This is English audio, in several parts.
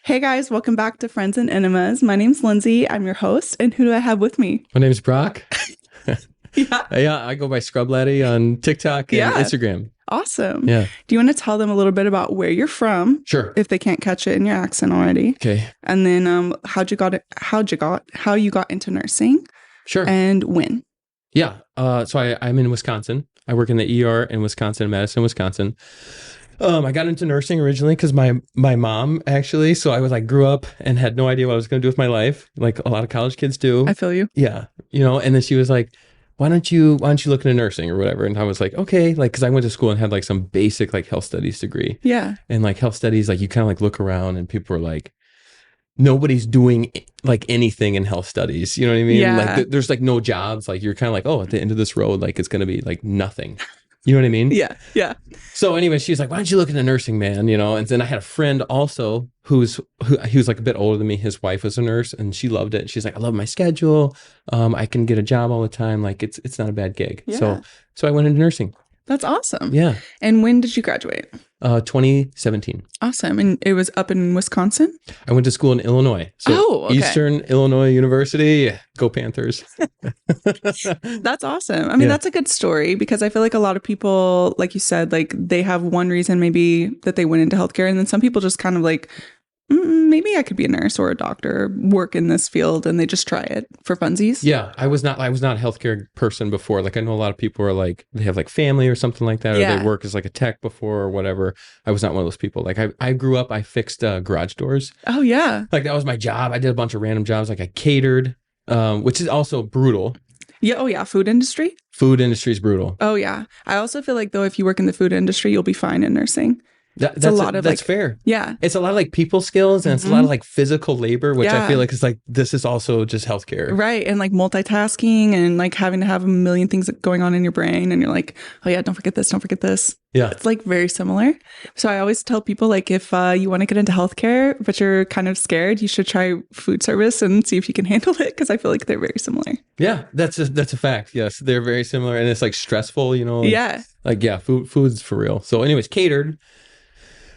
Hey guys, welcome back to Friends and Enemas. My name's Lindsay. I'm your host. And who do I have with me? My name's Brock. Yeah. Yeah, I go by Scrub Laddy on TikTok and Instagram. Awesome. Yeah. Do you want to tell them a little bit about where you're from? Sure. If they can't catch it in your accent already. Okay. And then how you got into nursing? Sure. And when? Yeah. So I'm in Wisconsin. I work in the ER in Wisconsin, Madison, Wisconsin. I got into nursing originally because my mom actually. So I was like, grew up and had no idea what I was going to do with my life, like a lot of college kids do. I feel you. Yeah. And then she was like, why don't you look into nursing or whatever? And I was like, okay, like, cause I went to school and had like some basic like health studies degree. Yeah. And like health studies, like you kind of like look around and people are like, nobody's doing like anything in health studies. You know what I mean? Yeah. Like there's like no jobs. Like you're kind of like, oh, at the end of this road, like it's going to be like nothing. You know what I mean? Yeah. Yeah. So anyway, she's like, why don't you look into nursing, man? And then I had a friend also who was like a bit older than me. His wife was a nurse and she loved it. She's like, I love my schedule. I can get a job all the time. Like it's not a bad gig. Yeah. So I went into nursing. That's awesome. Yeah. And when did you graduate? 2017. Awesome. And it was up in Wisconsin? I went to school in Illinois. So okay. Eastern Illinois University. Go Panthers. That's awesome. I mean, that's a good story because I feel like a lot of people, like you said, like they have one reason maybe that they went into healthcare. And then some people just kind of like, maybe I could be a nurse or a doctor, work in this field, and they just try it for funsies. Yeah, I was not a healthcare person before. Like I know a lot of people are like they have like family or something like that, or they work as like a tech before or whatever. I was not one of those people. Like I grew up, I fixed garage doors. Oh yeah, like that was my job. I did a bunch of random jobs. Like I catered, which is also brutal. Yeah. Oh yeah, food industry. Food industry is brutal. Oh yeah, I also feel like though if you work in the food industry, you'll be fine in nursing. That's fair. Yeah. It's a lot of like people skills and it's a lot of like physical labor, which I feel like is like, this is also just healthcare. Right. And like multitasking and like having to have a million things going on in your brain. And you're like, oh yeah, don't forget this. Don't forget this. Yeah. It's like very similar. So I always tell people like if you want to get into healthcare, but you're kind of scared, you should try food service and see if you can handle it. Cause I feel like they're very similar. Yeah. That's a fact. Yes. They're very similar. And it's like stressful, Yeah. Like, yeah, food's for real. So anyways, catered.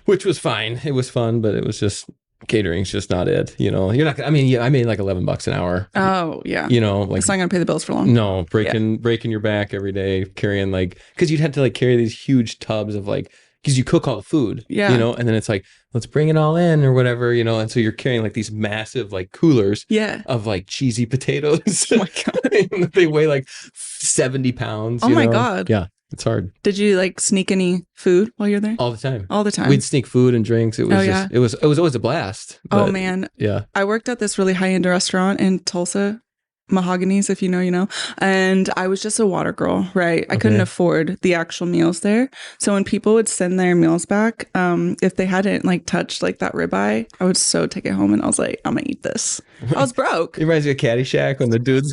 Which was fine. It was fun, but it was just catering's just not it. You're not. I mean, I made like $11 an hour. Oh yeah. Like it's not gonna pay the bills for long. No, breaking your back every day, carrying like because you'd have to like carry these huge tubs of like because you cook all the food. Yeah. And then it's like let's bring it all in or whatever. And so you're carrying like these massive like coolers. Yeah. Of like cheesy potatoes. Oh my god. They weigh like 70 pounds. Oh my god. Yeah. It's hard. Did you like sneak any food while you're there? All the time. All the time. We'd sneak food and drinks. It was it was always a blast. Oh man. Yeah. I worked at this really high-end restaurant in Tulsa, Mahogany's, if you know. And I was just a water girl, right? I couldn't afford the actual meals there. So when people would send their meals back, if they hadn't like touched like that ribeye, I would so take it home and I was like, I'm gonna eat this. I was broke. It reminds me of Caddyshack when the dudes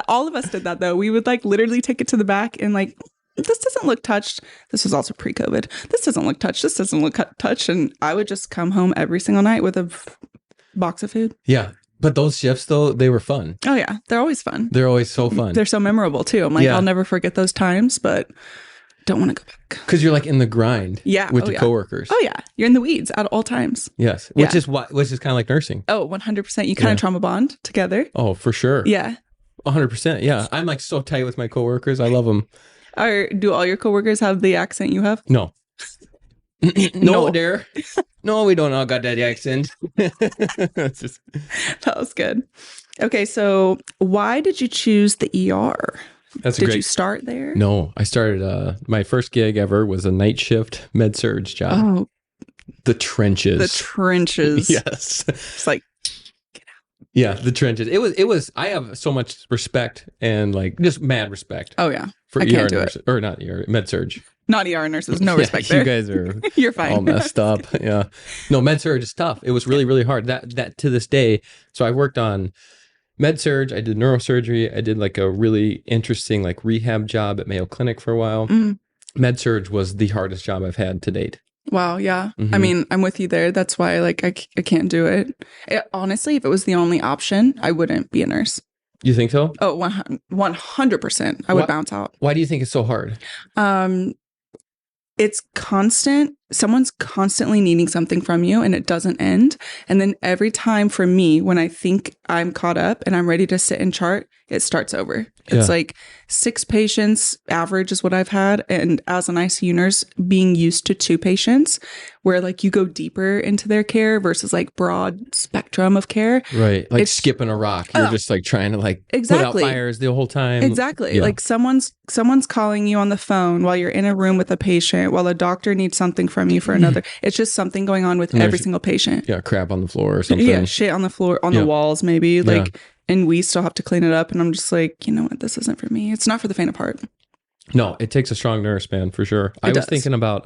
All of us did that though. We would like literally take it to the back and like, this doesn't look touched. This was also pre-COVID. This doesn't look touched. This doesn't look touched. And I would just come home every single night with a box of food. Yeah. But those shifts, though, they were fun. Oh, yeah. They're always fun. They're always so fun. They're so memorable, too. I'm like, I'll never forget those times, but don't want to go back. Because you're like in the grind with your coworkers. Oh, yeah. You're in the weeds at all times. Yes. Which is kind of like nursing. Oh, 100%. You kind of trauma bond together. Oh, for sure. Yeah. 100%. Yeah. I'm like so tight with my coworkers. I love them. Do all your coworkers have the accent you have? No. No, dear. No, we don't all got that accent. That was good. Okay, so why did you choose the ER? Did you start there? No, I started, my first gig ever was a night shift med-surg job. Oh. The trenches. The trenches. Yes. It's like, get out. Yeah, the trenches. It was, I have so much respect and like just mad respect. Oh, yeah. For I ER can't do nurses, or not ER, med-surg. Not ER nurses. No respect there. You guys are You're fine. all messed up. Yeah. No, med-surg is tough. It was really, really hard. That to this day. So I worked on med-surg. I did neurosurgery. I did like a really interesting like rehab job at Mayo Clinic for a while. Med-surg was the hardest job I've had to date. Wow. Yeah. I mean, I'm with you there. That's why like I can't do it. Honestly, if it was the only option, I wouldn't be a nurse. You think so? Oh, 100%. I would bounce out. Why do you think it's so hard? It's constant. Someone's constantly needing something from you and it doesn't end. And then every time for me, when I think I'm caught up and I'm ready to sit and chart, it starts over. It's like 6 patients average is what I've had. And as an ICU nurse, being used to 2 patients where like you go deeper into their care versus like broad spectrum of care. Right. Like skipping a rock. You're just like trying to like put out fires the whole time. Exactly. Yeah. Like someone's calling you on the phone while you're in a room with a patient, while a doctor needs something from you for another. It's just something going on with every single patient. Yeah. Crap on the floor or something. Yeah. Shit on the floor, on the walls, maybe. Like, and we still have to clean it up. And I'm just like, you know what? This isn't for me. It's not for the faint of heart. No, it takes a strong nurse, man, for sure. I was thinking about,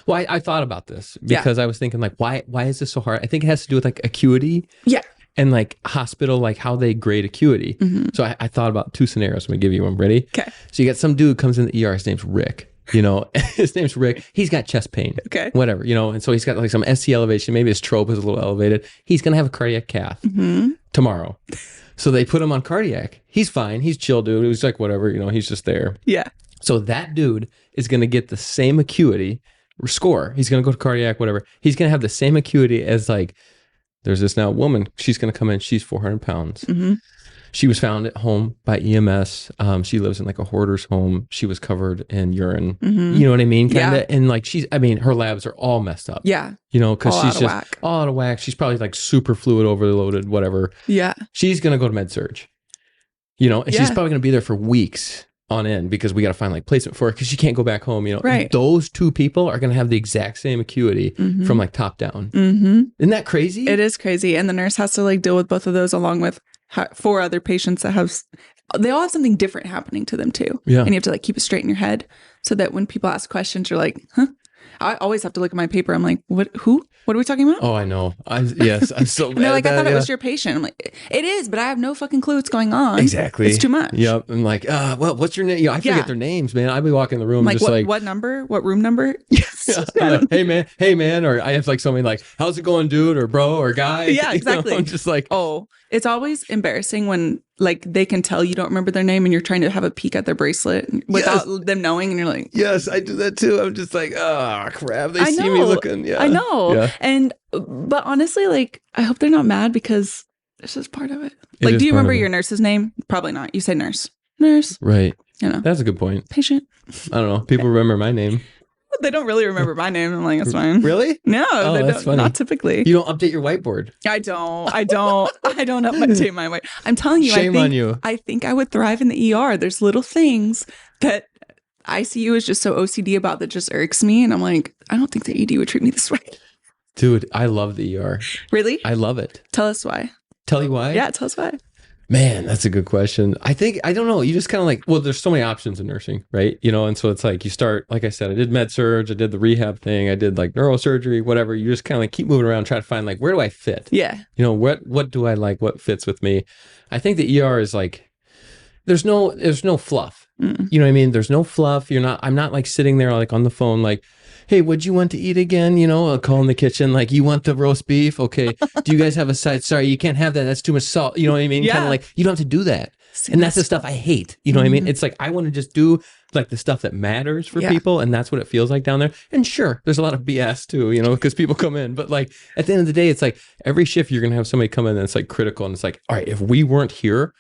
I thought about this because I was thinking like, why is this so hard? I think it has to do with like acuity. Yeah. And like hospital, like how they grade acuity. So I thought about 2 scenarios. I'm gonna give you one. Ready? Okay. So you got some dude comes in the ER. His name's Rick. You know, his name's Rick. He's got chest pain. Okay. Whatever, you know, and so he's got like some ST elevation. Maybe his trope is a little elevated. He's gonna have a cardiac cath tomorrow. So they put him on cardiac. He's fine. He's chill, dude. He's like, whatever, you know, he's just there. Yeah. So that dude is going to get the same acuity score. He's going to go to cardiac, whatever. He's going to have the same acuity as like, there's this now woman. She's going to come in. She's 400 pounds. She was found at home by EMS. She lives in like a hoarder's home. She was covered in urine. You know what I mean? Kind of. And like her labs are all messed up. Yeah. You know, because she's just all out of whack. She's probably like super fluid overloaded, whatever. Yeah. She's going to go to med surg. You know, and she's probably going to be there for weeks on end because we got to find like placement for her because she can't go back home. You know, right. And those 2 people are going to have the exact same acuity from like top down. Isn't that crazy? It is crazy. And the nurse has to like deal with both of those along with 4 other patients that they all have something different happening to them too. Yeah. And you have to like keep it straight in your head so that when people ask questions, you're like, huh? I always have to look at my paper. I'm like, who? What are we talking about? Oh, I know. Yes, I'm so bad. And they're like, at that, I thought it was your patient. I'm like, it is, but I have no fucking clue what's going on. Exactly. It's too much. Yep. I'm like, well, what's your name? You know, I forget their names, man. I'd be walking in the room just like, what number? What room number? Yes. Like, hey man. Or I have like somebody like, how's it going, dude? Or bro or guy. Yeah, exactly. You know, I'm just like, oh, it's always embarrassing when like they can tell you don't remember their name and you're trying to have a peek at their bracelet without them knowing. And you're like, yes, I do that too. I'm just like, crap. They see me looking. Yeah. I know. Yeah. But honestly, like, I hope they're not mad because this is part of it. Like, do you remember your nurse's name? Probably not. You say nurse. Nurse. Right. You know. That's a good point. Patient. I don't know. People remember my name. They don't really remember my name. I'm like, that's fine. Really? No, they that's don't. funny. Not typically. You don't update your whiteboard. I don't update my white. I'm telling you. Shame on you. I think I would thrive in the ER. There's little things that ICU is just so OCD about that just irks me. And I'm like, I don't think the ED would treat me this way. Dude, I love the ER. Really? I love it. Tell us why. Tell you why? Yeah, tell us why. Man, that's a good question. I don't know. You just kind of like, well, there's so many options in nursing, right? You know, and so it's like you start, like I said, I did med surg, I did the rehab thing, I did like neurosurgery, whatever. You just kind of like keep moving around, try to find like, where do I fit? Yeah. You know, what do I like? What fits with me? I think the ER is like, there's no fluff. You know what I mean? There's no fluff. I'm not like sitting there like on the phone, like, hey, what'd you want to eat again? You know, I'll call in the kitchen, like, you want the roast beef? Okay. Do you guys have a side? Sorry, you can't have that. That's too much salt. You know what I mean? Yeah. Kind of like, you don't have to do that. And that's the stuff I hate. You know what I mean? It's like, I want to just do like the stuff that matters for people. And that's what it feels like down there. And sure, there's a lot of BS too, you know, because people come in. But like, at the end of the day, it's like every shift you're going to have somebody come in and it's like critical. And it's like, all right, if we weren't here,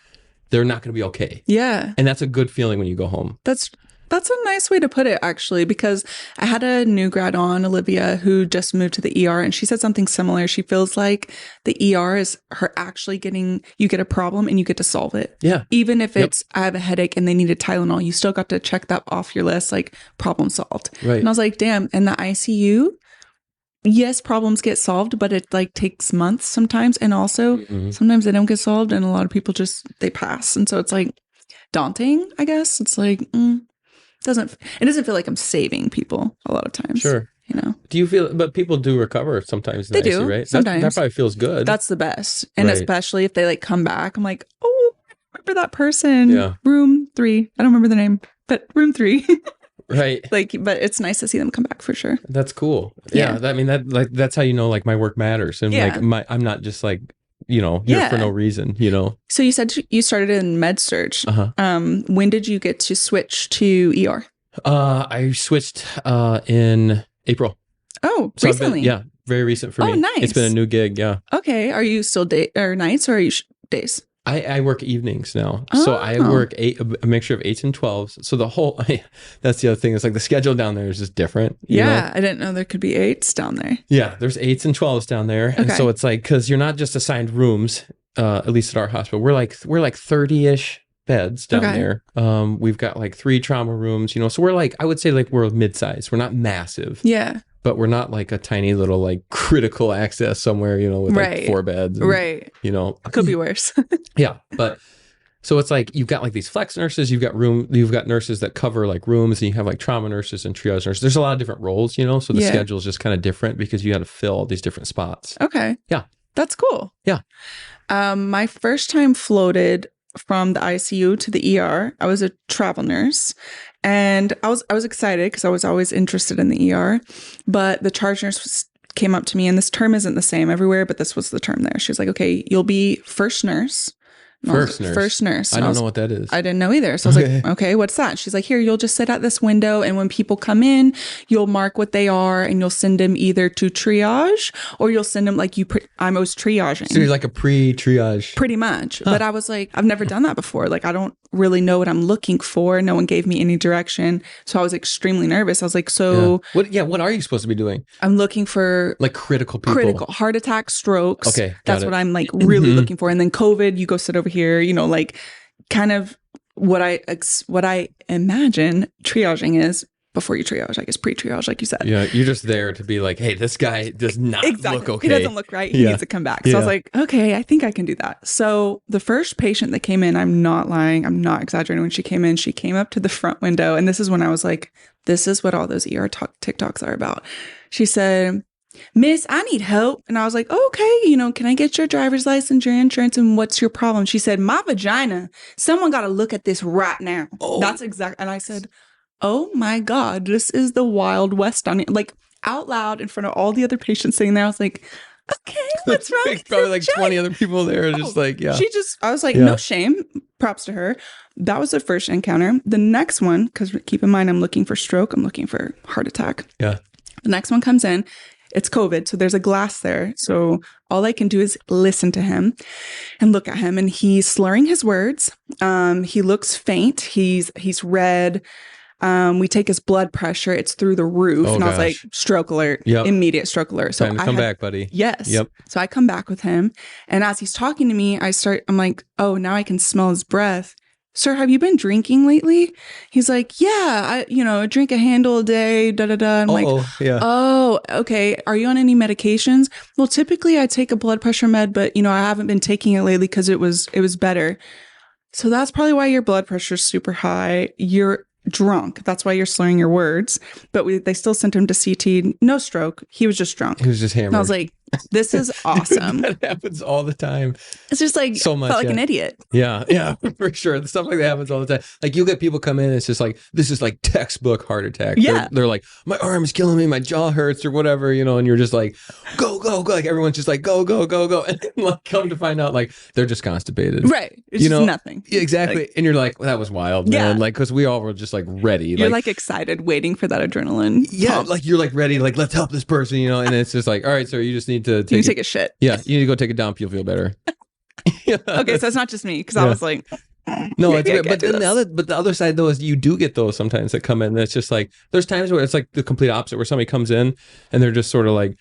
they're not going to be okay. Yeah. And that's a good feeling when you go home. That's a nice way to put it, actually, because I had a new grad on, Olivia, who just moved to the ER, and she said something similar. She feels like the ER is her actually you get a problem and you get to solve it. Yeah. Even if it's, I have a headache and they need a Tylenol, you still got to check that off your list, like problem solved. Right. And I was like, damn, in the ICU, yes, problems get solved, but it like takes months sometimes. And also sometimes they don't get solved and a lot of people they pass. And so it's like daunting, I guess. It's like, it doesn't feel like I'm saving people a lot of times. Sure. You know, do you feel, but people do recover sometimes. They do, right? sometimes. That probably feels good. That's the best. And especially if they like come back, I'm like, oh, I remember that person. Yeah. Room 3. I don't remember the name, but room 3. Right. Like, but it's nice to see them come back for sure. That's cool. Yeah. I mean, that's how you know, like my work matters. And like I'm not just like, here for no reason, So you said you started in med surge. When did you get to switch to ER? I switched in April. Oh, so recently? Very recent for me. Oh, nice. It's been a new gig, yeah. Okay, are you still or nights or are you days? I work evenings now. So I work a mixture of 8s and 12s. So that's the other thing. It's like the schedule down there is just different. I didn't know there could be 8s down there. Yeah, there's 8s and 12s down there. Okay. And so it's like, because you're not just assigned rooms, at least at our hospital. We're like 30-ish beds down there. We've got like 3 trauma rooms, so we're like, I would say like we're mid-size. We're not massive. Yeah. But we're not like a tiny little like critical access somewhere, with like 4 beds. And, Could be worse. Yeah. But so it's like you've got like these flex nurses, you've got nurses that cover like rooms, and you have like trauma nurses and triage nurses. There's a lot of different roles, so the schedule is just kind of different because you got to fill all these different spots. Okay. Yeah. That's cool. Yeah. My first time floated from the ICU to the ER. I was a travel nurse. And I was excited because I was always interested in the ER, but the charge nurse came up to me, and this term isn't the same everywhere, but this was the term there. She was like, okay, you'll be first nurse. First nurse. I don't know what that is. I didn't know either. So I was like, okay, what's that? She's like, here, you'll just sit at this window, and when people come in, you'll mark what they are, and you'll send them either to triage, or you'll send them like I was triaging. So you're like a pre-triage. Pretty much. Huh. But I was like, I've never done that before. Like, I don't really know what I'm looking for. No one gave me any direction. So I was extremely nervous. I was like, what are you supposed to be doing? I'm looking for like critical people. Critical heart attack, strokes. Okay. That's what I'm like really looking for. And then COVID, you go sit over here, like kind of what I imagine triaging is before you triage, I guess pre-triage, like you said. Yeah, you're just there to be like, hey, this guy does not look okay. He doesn't look right. He needs to come back. So I was like, okay, I think I can do that. So the first patient that came in, I'm not lying, I'm not exaggerating. When she came up to the front window, and this is when I was like, this is what all those ER TikToks are about. She said, Miss, I need help. And I was like, oh, okay, can I get your driver's license, your insurance, and what's your problem? She said, my vagina. Someone got to look at this right now. Oh. That's exact. And I said, oh my God, this is the Wild West on it. Like out loud in front of all the other patients sitting there. I was like, okay, what's wrong? With probably like 20 other people there. Just like, yeah. I was like, no shame. Props to her. That was the first encounter. The next one, because keep in mind, I'm looking for stroke. I'm looking for heart attack. Yeah. The next one comes in. It's COVID, so there's a glass there. So all I can do is listen to him and look at him, and he's slurring his words. He looks faint. He's red. We take his blood pressure. It's through the roof. Oh, and I was like, stroke alert, immediate stroke alert. So time to come back, buddy. Yes. Yep. So I come back with him. And as he's talking to me, I'm like, oh, now I can smell his breath. Sir, have you been drinking lately? He's like, yeah, I drink a handle a day, da-da-da. I'm like, oh, okay. Are you on any medications? Well, typically I take a blood pressure med, but, I haven't been taking it lately because it was better. So that's probably why your blood pressure is super high. You're drunk. That's why you're slurring your words. But they still sent him to CT. No stroke. He was just drunk. He was just hammered. And I was like, this is awesome. That happens all the time. It's just like, so much, felt like an idiot. Yeah, for sure. Stuff like that happens all the time. Like you'll get people come in and it's just like, this is like textbook heart attack. Yeah. They're like, my arm is killing me, my jaw hurts or whatever, and you're just like, go, go, go. Like everyone's just like, go, go, go, go. And then, like, come to find out like they're just constipated. Right. It's just nothing. Yeah, exactly. Like, and you're like, well, that was wild, man. Like, because we all were just like ready. You're like excited, waiting for that adrenaline. Yeah. Pump. Like you're like ready, like let's help this person, and it's just like, all right, sir, you just need to take a shit. Yeah, you need to go take a dump. You'll feel better. Okay, so it's not just me because I was like, no, it's great. But then the other side though is you do get those sometimes that come in. That's just like there's times where it's like the complete opposite, where somebody comes in and they're just sort of like,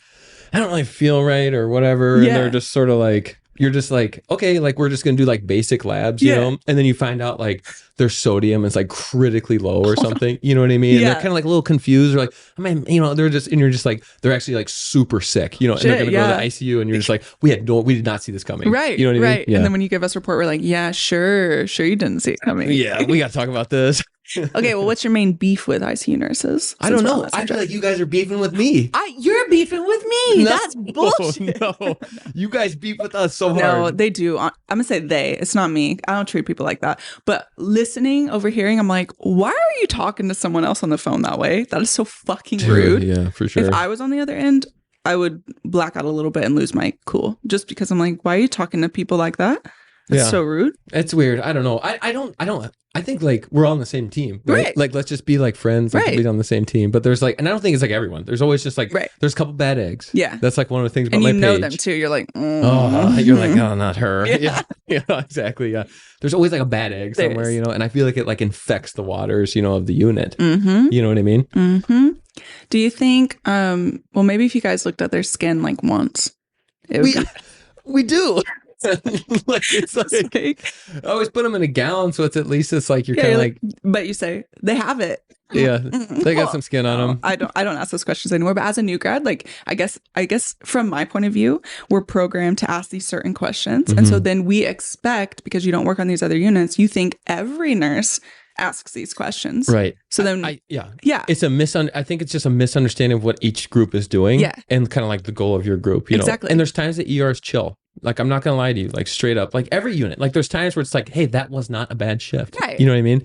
I don't really feel right or whatever, and they're just sort of like. You're just like, okay, like we're just going to do like basic labs, you know? And then you find out like their sodium is like critically low or something. You know what I mean? And they're kind of like a little confused. Or like, I mean, they're just, and you're just like, they're actually like super sick, and they're going to go to the ICU and you're just like, we did not see this coming. Right. You know what I mean? Yeah. And then when you give us a report, we're like, yeah, sure you didn't see it coming. Yeah, we got to talk about this. Okay, well, what's your main beef with ICU nurses? I don't know. I feel like you guys are beefing with me. You're beefing with me. No, that's bullshit. No, you guys beef with us so hard. No, they do. I'm going to say they. It's not me. I don't treat people like that. But listening, overhearing, I'm like, why are you talking to someone else on the phone that way? That is so fucking rude. Yeah, for sure. If I was on the other end, I would black out a little bit and lose my cool just because I'm like, why are you talking to people like that? That's so rude. It's weird. I don't know. I think like we're all on the same team, right? Like, let's just be like friends, like be on the same team. But there's like, and I don't think it's like everyone. There's always just like, there's a couple bad eggs. Yeah. That's like one of the things about and my page. And you know them too. You're like, oh, you're like, oh, not her. Yeah, exactly. Yeah. There's always like a bad egg somewhere, you know, and I feel like it like infects the waters, you know, of the unit. You know what I mean? Do you think, well, maybe if you guys looked at their skin like once, we do. Like it's like I always put them in a gown, so it's at least it's like you're kind of like. But you say they have it. Yeah, they got some skin on them. I don't ask those questions anymore. But as a new grad, like I guess from my point of view, we're programmed to ask these certain questions, and so then we expect, because you don't work on these other units, you think every nurse asks these questions, right? So then it's I think it's just a misunderstanding of what each group is doing, and kind of like the goal of your group, you know. And there's times that ER is chill. Like, I'm not gonna lie to you, like straight up, like every unit, like there's times where it's like, hey, that was not a bad shift, you know what I mean?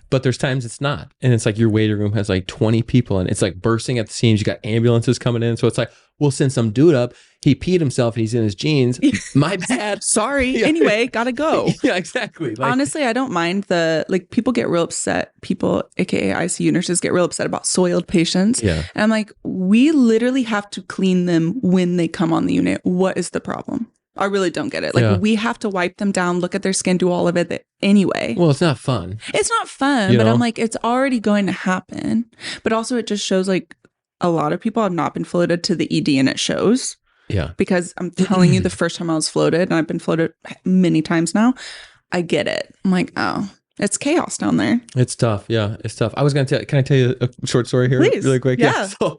But there's times it's not, and it's like your waiting room has like 20 people and it's like bursting at the seams. You got ambulances coming in, so it's like, we'll send some dude up. He peed himself and he's in his jeans. My bad. Sorry. Anyway, gotta go. Yeah, exactly. Like, honestly, I don't mind people get real upset. People, aka ICU nurses, get real upset about soiled patients. Yeah. And I'm like, we literally have to clean them when they come on the unit. What is the problem? I really don't get it. Like, we have to wipe them down, look at their skin, do all of it anyway. Well, it's not fun. It's not fun, but I'm like, it's already going to happen. But also it just shows like a lot of people have not been floated to the ED, and it shows. Yeah. Because I'm telling you, the first time I was floated, and I've been floated many times now, I get it. I'm like, oh, it's chaos down there. It's tough. Yeah, it's tough. I was going to can I tell you a short story here? Please. Really quick? Yeah. So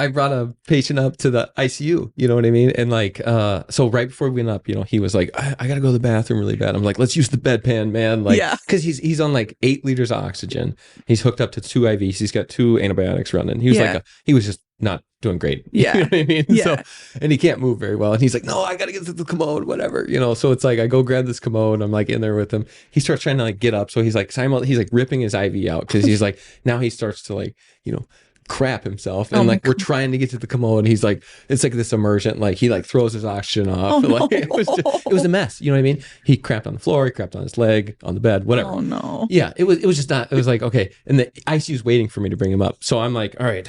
I brought a patient up to the ICU, you know what I mean? And like, so right before we went up, you know, he was like, I got to go to the bathroom really bad. I'm like, let's use the bedpan, man. Like, cause he's on like 8 liters of oxygen. He's hooked up to 2 IVs. He's got 2 antibiotics running. He was he was just not doing great. Yeah. You know what I mean? Yeah. So, and he can't move very well. And he's like, no, I got to get to the commode, whatever, you know? So it's like, I go grab this commode. I'm like in there with him. He starts trying to like get up. So he's like, he's like ripping his IV out. Cause he's like, now he starts to like, you know, crap himself, and like we're trying to get to the commode, and he's like, it's like this emergent, like he like throws his oxygen off. Like it was a mess, you know what I mean? He crapped on the floor, he crapped on his leg, on the bed, whatever. Oh no. Yeah, it was just not, it was like, okay, and the ICU's waiting for me to bring him up, so I'm like, all right,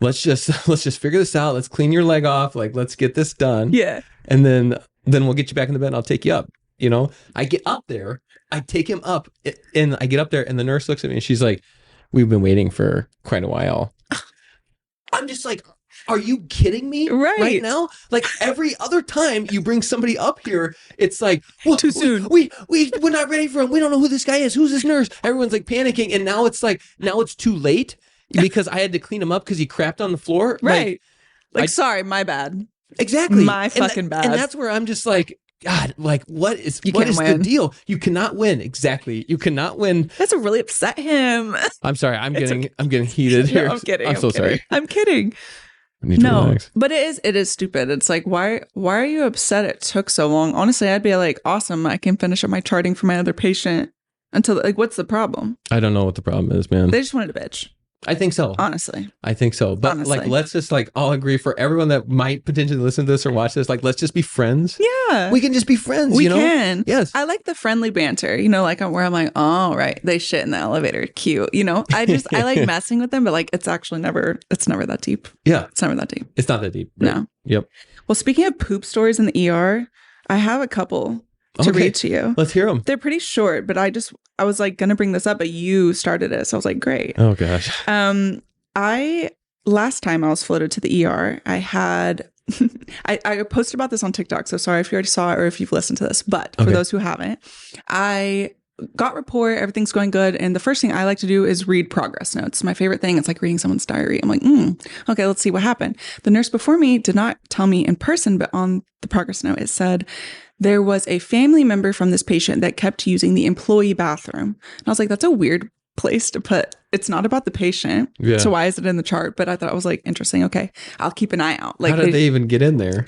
let's just figure this out, let's clean your leg off, like let's get this done, and then we'll get you back in the bed and I'll take you up, you know? I get up there, I take him up, and I get up there, and the nurse looks at me and she's like, we've been waiting for quite a while. I'm just like, are you kidding me right now? Like every other time you bring somebody up here, it's like, well, too soon. We're not ready for him. We don't know who this guy is. Who's this nurse? Everyone's like panicking. And now it's like, now it's too late because I had to clean him up because he crapped on the floor. Right. Like sorry, my bad. Exactly. My fucking bad. And that's where I'm just like, God, like what is the deal? You cannot win. Exactly. You cannot win. That's what really upset him. I'm sorry. I'm getting heated here. No, I'm kidding. I'm so sorry. I'm kidding. No, but it is stupid. It's like, why are you upset it took so long? Honestly, I'd be like, awesome, I can finish up my charting for my other patient until like, what's the problem? I don't know what the problem is, man. They just wanted to bitch. I think so. Honestly. I think so. But like, let's just like all agree, for everyone that might potentially listen to this or watch this, like, let's just be friends. Yeah. We can just be friends, you know? We can. Yes. I like the friendly banter, you know, like where I'm like, oh, right, they shit in the elevator. Cute. You know, I like messing with them, but like, it's never that deep. Yeah. It's never that deep. It's not that deep. Right? No. Yep. Well, speaking of poop stories in the ER, I have a couple to read to you. Let's hear them. They're pretty short, but I was like going to bring this up, but you started it. So I was like, great. Oh gosh. Last time I was floated to the ER, I had, I posted about this on TikTok. So sorry if you already saw it or if you've listened to this, but for those who haven't, I got report, everything's going good. And the first thing I like to do is read progress notes. My favorite thing. It's like reading someone's diary. I'm like, okay, let's see what happened. The nurse before me did not tell me in person, but on the progress note, it said, there was a family member from this patient that kept using the employee bathroom. And I was like, that's a weird place to put. It's not about the patient. Yeah. So why is it in the chart? But I thought it was like interesting. Okay, I'll keep an eye out. Like, how did they even get in there?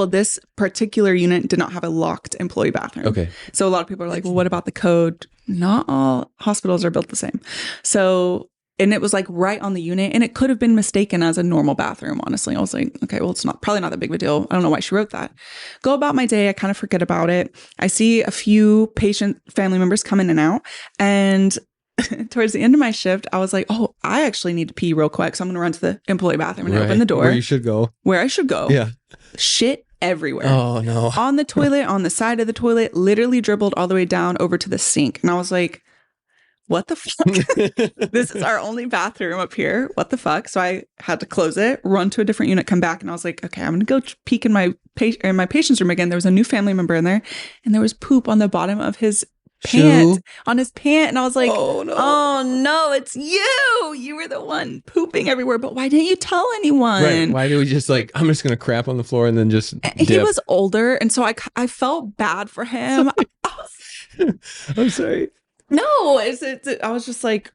This particular unit did not have a locked employee bathroom. Okay. So a lot of people are like, well, what about the code? Not all hospitals are built the same. So and it was like right on the unit, and it could have been mistaken as a normal bathroom. Honestly, I was like, okay, well, it's probably not that big of a deal. I don't know why she wrote that. Go about my day. I kind of forget about it. I see a few patient family members come in and out, and towards the end of my shift, I was like, oh, I actually need to pee real quick. So I'm going to run to the employee bathroom and open the door. Where you should go. Where I should go. Yeah. Shit everywhere. Oh, no. On the toilet, on the side of the toilet, literally dribbled all the way down over to the sink. And I was like, what the fuck? This is our only bathroom up here. What the fuck? So I had to close it, run to a different unit, come back. And I was like, okay, I'm going to go peek in my patient's room again. There was a new family member in there, and there was poop on the bottom of his pant, on his pant. And I was like, oh no, it's you. You were the one pooping everywhere. But why didn't you tell anyone? Right. Why do we just like, I'm just going to crap on the floor and then just dip. He was older. And so I felt bad for him. I'm sorry. No, I was just like,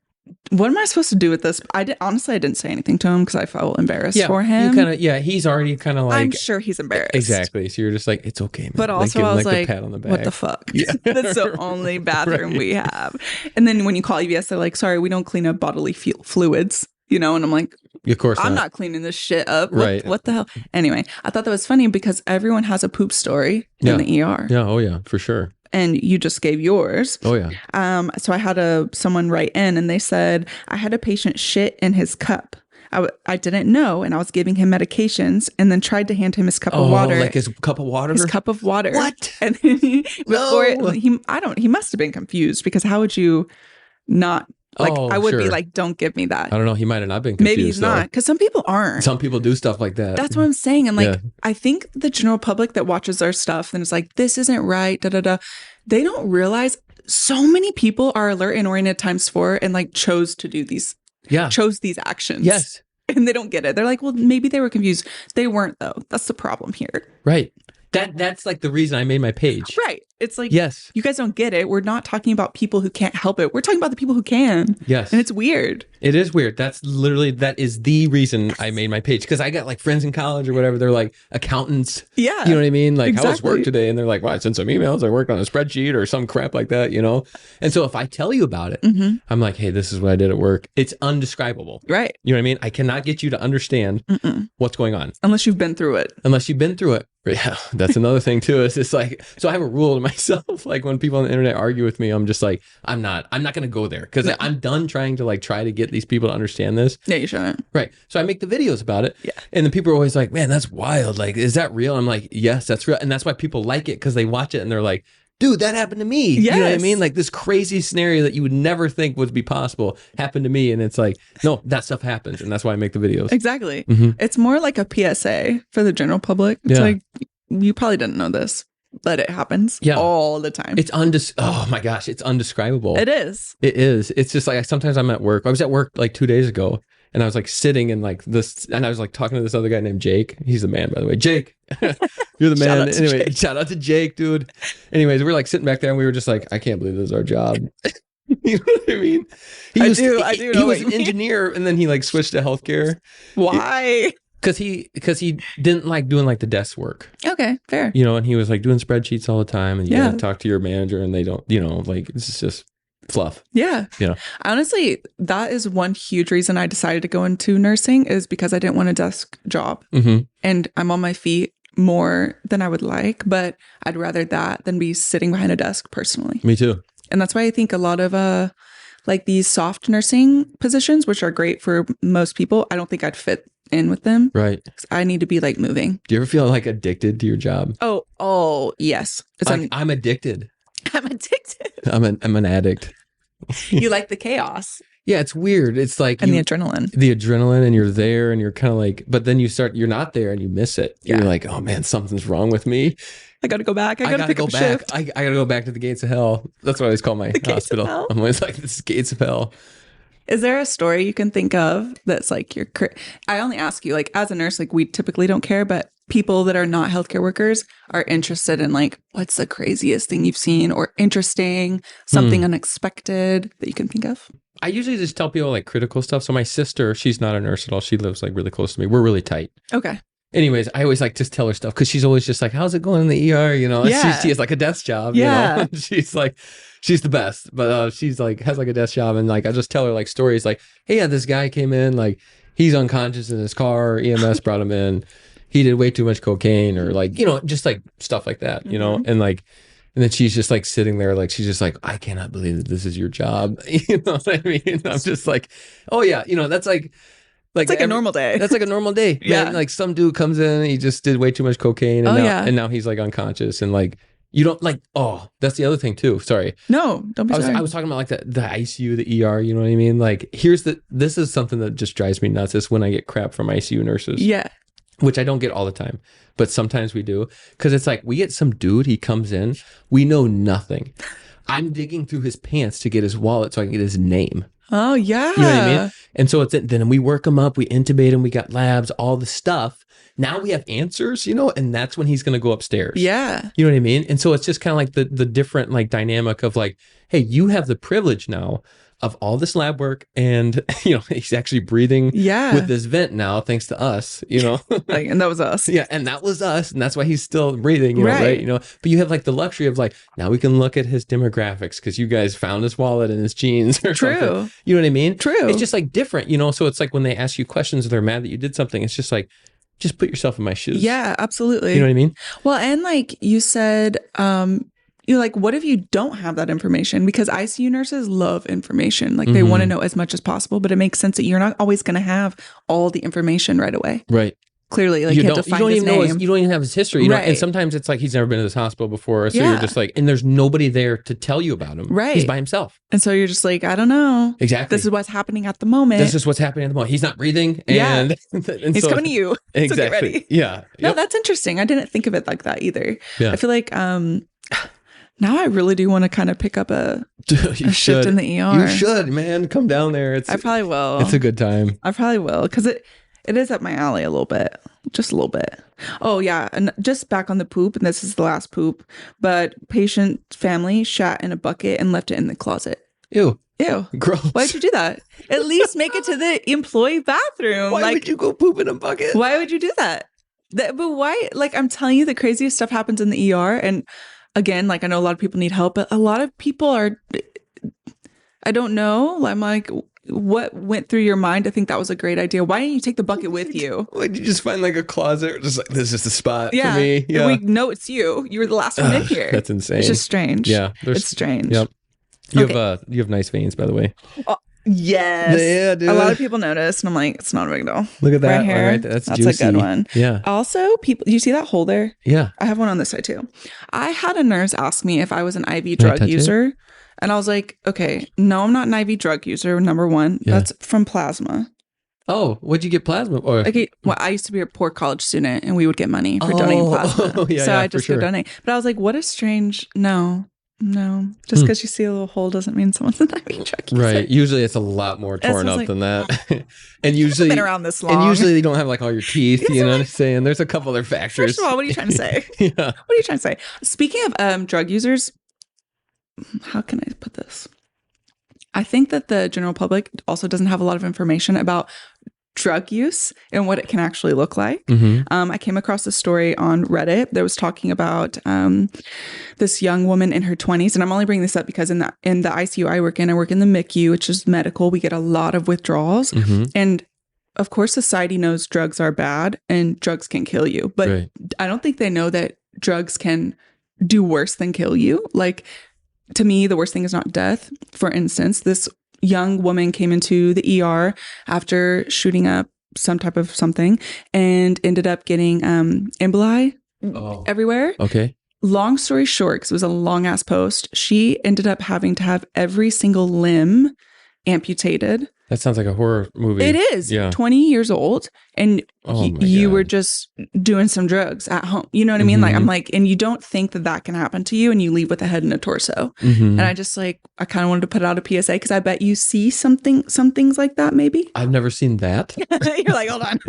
what am I supposed to do with this? Honestly, I didn't say anything to him because I felt embarrassed for him. He's already kind of like, I'm sure he's embarrassed. Exactly. So you're just like, it's okay, man. But also, I was like, pat on the back. what the fuck? Yeah. That's the only bathroom we have. And then when you call EVS, they're like, sorry, we don't clean up bodily fluids. And I'm like, of course I'm not cleaning this shit up. Right. What the hell? Anyway, I thought that was funny because everyone has a poop story in the ER. Yeah. Oh yeah, for sure. And you just gave yours. Oh yeah. So I had someone write in, and they said, I had a patient shit in his cup. I didn't know, and I was giving him medications, and then tried to hand him his cup of water. Like his cup of water? His cup of water. What? And then he must have been confused, because how would you not? Like, I would be like, don't give me that. I don't know. He might have not been confused. Maybe he's not, because some people aren't. Some people do stuff like that. That's what I'm saying. And like, I think the general public that watches our stuff and is like, this isn't right, they don't realize so many people are alert and oriented ×4 and like chose these actions. Yes. And they don't get it. They're like, well, maybe they were confused. They weren't, though. That's the problem here. Right. That's like the reason I made my page. Right. It's like, yes, you guys don't get it. We're not talking about people who can't help it. We're talking about the people who can. Yes. And it's weird. It is weird. That is the reason I made my page. Because I got like friends in college or whatever. They're like accountants. Yeah. You know what I mean? Like, how was work today? And they're like, well, I sent some emails. I worked on a spreadsheet or some crap like that, And so if I tell you about it, I'm like, hey, this is what I did at work. It's undescribable. Right. You know what I mean? I cannot get you to understand what's going on. Unless you've been through it. Yeah, that's another thing too. It's just like, so I have a rule to myself. Like when people on the internet argue with me, I'm just like, I'm not going to go there, because I'm done trying to like try to get these people to understand this. Yeah, you shouldn't. Right. So I make the videos about it. Yeah. And then people are always like, man, that's wild. Like, is that real? I'm like, yes, that's real. And that's why people like it, because they watch it and they're like, dude, that happened to me. Yes. You know what I mean? Like this crazy scenario that you would never think would be possible happened to me. And it's like, no, that stuff happens. And that's why I make the videos. Exactly. It's more like a PSA for the general public. It's like, you probably didn't know this, but it happens all the time. Oh my gosh, it's undescribable. It is. It is. It's just like, sometimes I'm at work. I was at work like 2 days ago, and I was like sitting in like this, and I was like talking to this other guy named Jake. He's the man, by the way. Jake, you're the man. Anyway, shout out to Jake, dude. Anyways, we're like sitting back there, and we were just like, I can't believe this is our job. You know what I mean? I do. He was an engineer, and then he like switched to healthcare. Why? Because he didn't like doing like the desk work. Okay, fair. And he was like doing spreadsheets all the time, and you gotta talk to your manager, and they don't, like it's just fluff. Yeah. Honestly, that is one huge reason I decided to go into nursing, is because I didn't want a desk job. And I'm on my feet more than I would like, but I'd rather that than be sitting behind a desk personally. Me too. And that's why I think a lot of like these soft nursing positions, which are great for most people, I don't think I'd fit in with them. Right. I need to be like moving. Do you ever feel like addicted to your job? Oh, yes. I'm addicted. I'm addicted. I'm an addict. You like the chaos. Yeah, it's weird. It's like the adrenaline. The adrenaline, and you're there, and you're kind of like, but then you're not there, and you miss it. Yeah. You're like, oh man, something's wrong with me. I got to go back. I got to pick up a shift. I got to go back to the gates of hell. That's what I always call my hospital. I'm always like, this is gates of hell. Is there a story you can think of that's like I only ask you, like, as a nurse, like, we typically don't care, but people that are not healthcare workers are interested in like, what's the craziest thing you've seen, or interesting, something unexpected that you can think of? I usually just tell people like critical stuff. So my sister, she's not a nurse at all. She lives like really close to me. We're really tight. Okay. anyways, I always like just tell her stuff because she's always just like, how's it going in the ER? You know, Yeah. she has like a desk job, Yeah. you know, she's like, she's the best, but she's like, has like a desk job. And like, I just tell her like stories like, hey, yeah, this guy came in, like he's unconscious in his car. EMS brought him in. He did way too much cocaine or like, you know, just like stuff like that, you know, and like, and then she's just like sitting there, like, she's just like, I cannot believe that this is your job. You know what I mean? And I'm just like, oh yeah, you know, that's like it's like a normal day. That's like a normal day. Yeah. Man, like some dude comes in, he just did way too much cocaine and and now he's like unconscious and like, you don't like, oh, that's the other thing too. Sorry. No, don't be sorry. I was talking about like the ICU, the ER, you know what I mean? Like this is something that just drives me nuts is when I get crap from ICU nurses. Yeah. Which I don't get all the time, but sometimes we do. Because it's like, we get some dude, he comes in, we know nothing. I'm digging through his pants to get his wallet so I can get his name. Oh, yeah. You know what I mean? And so then we work him up, we intubate him, we got labs, all the stuff. Now we have answers, you know, and that's when he's going to go upstairs. Yeah. You know what I mean? And so it's just kind of like the different like dynamic of like, hey, you have the privilege now of all this lab work and, you know, he's actually breathing with this vent now, thanks to us, you know? Like, and that was us. Yeah. And that was us. And that's why he's still breathing, you know, right? You know, but you have like the luxury of like, now we can look at his demographics because you guys found his wallet and his jeans or something. You know what I mean? True. It's just like different, you know? So it's like when they ask you questions or they're mad that you did something, it's just like, just put yourself in my shoes. Yeah, absolutely. You know what I mean? Well, and like you said, you're like, what if you don't have that information? Because ICU nurses love information. Like they want to know as much as possible, but it makes sense that you're not always going to have all the information right away. Right. Clearly, like you have to find his name. You don't even have his history. You know? And sometimes it's like he's never been to this hospital before. So you're just like, and there's nobody there to tell you about him. Right. He's by himself. And so you're just like, I don't know. Exactly. This is what's happening at the moment. This is what's happening at the moment. He's not breathing. And, and he's coming to you. Exactly. So get ready. Yeah. No, that's interesting. I didn't think of it like that either. Yeah. I feel like now I really do want to kind of pick up a shift in the ER. You should, man. Come down there. I probably will. It's a good time. I probably will because it is up my alley a little bit. Just a little bit. Oh, yeah. And just back on the poop, and this is the last poop, but patient family shat in a bucket and left it in the closet. Ew. Gross. Why'd you do that? At least make it to the employee bathroom. Why would you go poop in a bucket? Why would you do that? But why? Like, I'm telling you, the craziest stuff happens in the ER. And again, like, I know a lot of people need help, but a lot of people are, I don't know. I'm like, what went through your mind to think that was a great idea? Why didn't you take the bucket with you? Why did you just find like a closet or just like, this is the spot for me? Yeah. We know it's you. You were the last one in here. That's insane. It's just strange. Yeah. It's strange. Yep. You have nice veins, by the way. Oh, yes. Yeah, dude. A lot of people notice, and I'm like, it's not a big deal. Look at that. Right here. Right, that's juicy. A good one. Yeah. Also, people, you see that hole there? Yeah. I have one on this side too. I had a nurse ask me if I was an IV drug user. And I was like, okay, no, I'm not an IV drug user. Number one, that's from plasma. Oh, what'd you get plasma? Or okay, well, I used to be a poor college student, and we would get money for donating plasma. So I just go donate. But I was like, what a strange no. Just because you see a little hole doesn't mean someone's an IV drug user. Right. Usually it's a lot more torn up than that. And usually been around this long. And usually they don't have like all your teeth. You know what I'm saying? There's a couple other factors. First of all, what are you trying to say? Yeah. What are you trying to say? Speaking of drug users, how can I put this? I think that the general public also doesn't have a lot of information about drug use and what it can actually look like. I came across a story on Reddit that was talking about this young woman in her 20s. And I'm only bringing this up because in the ICU I work in the MICU, which is medical. We get a lot of withdrawals. And of course, society knows drugs are bad and drugs can kill you. But I don't think they know that drugs can do worse than kill you. Like, to me, the worst thing is not death. For instance, this young woman came into the ER after shooting up some type of something and ended up getting emboli everywhere. Okay. Long story short, because it was a long ass post, she ended up having to have every single limb amputated. That sounds like a horror movie. It is. Yeah. 20 years old. And you were just doing some drugs at home. You know what I mean? Like, I'm like, and you don't think that can happen to you and you leave with a head and a torso. And I just like, I kind of wanted to put out a PSA because I bet you see some things like that maybe. I've never seen that. You're like, hold on.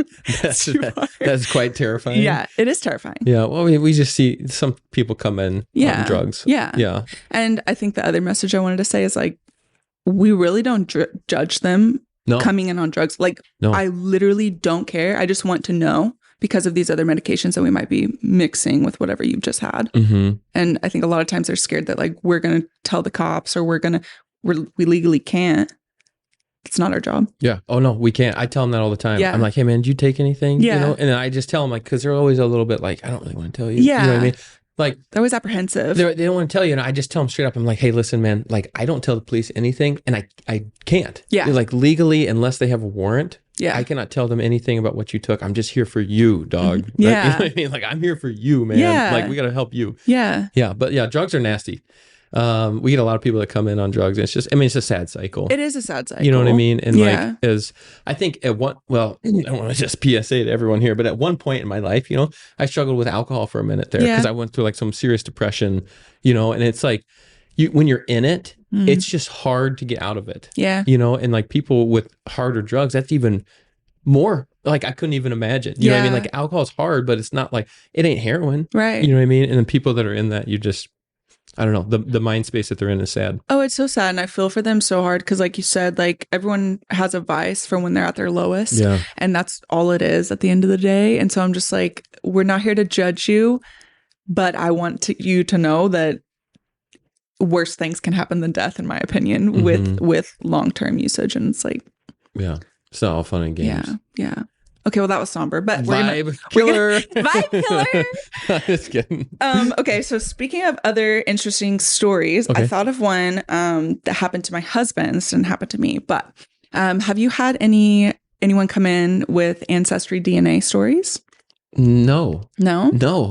That's quite terrifying. Yeah, it is terrifying. Yeah. Well, we just see some people come in on drugs. Yeah. Yeah. And I think the other message I wanted to say is like, we really don't judge them coming in on drugs. Like, I literally don't care. I just want to know because of these other medications that we might be mixing with whatever you've just had. And I think a lot of times they're scared that like we're going to tell the cops or we legally can't. It's not our job. Yeah. Oh no, we can't. I tell them that all the time. Yeah. I'm like, hey man, did you take anything? Yeah. You know, and I just tell them like, cause they're always a little bit like, I don't really want to tell you. Yeah. You know what I mean? Like they're always apprehensive. They don't want to tell you. And I just tell them straight up. I'm like, hey, listen, man, like I don't tell the police anything and I can't. Yeah. Like legally, unless they have a warrant. Yeah. I cannot tell them anything about what you took. I'm just here for you, dog. Right? Yeah. You know what I mean? Like I'm here for you, man. Yeah. Like we got to help you. Yeah. Yeah. But yeah, drugs are nasty. We get a lot of people that come in on drugs. And it's just, I mean, it's a sad cycle. It is a sad cycle. You know what I mean? And yeah. like, as I think at one, well, I don't want to just PSA to everyone here, but at one point in my life, you know, I struggled with alcohol for a minute there because I went through like some serious depression, you know, and it's like, when you're in it, it's just hard to get out of it. Yeah. You know, and like people with harder drugs, that's even more like I couldn't even imagine. You know what I mean? Like alcohol is hard, but it's not like it ain't heroin. Right. You know what I mean? And then people that are in that, you just, I don't know, the mind space that they're in is sad. Oh, it's so sad. And I feel for them so hard because like you said, like everyone has a vice for when they're at their lowest. Yeah. And that's all it is at the end of the day. And so I'm just like, we're not here to judge you, but I want you to know that worse things can happen than death, in my opinion, with long-term usage. And it's like, yeah, it's not all fun and games. Yeah. Yeah. Okay, well, that was somber, but Vibe killer. Vibe killer. Just kidding. Okay, so speaking of other interesting stories, I thought of one that happened to my husband. This didn't happen to me, but have you had anyone come in with Ancestry DNA stories? No.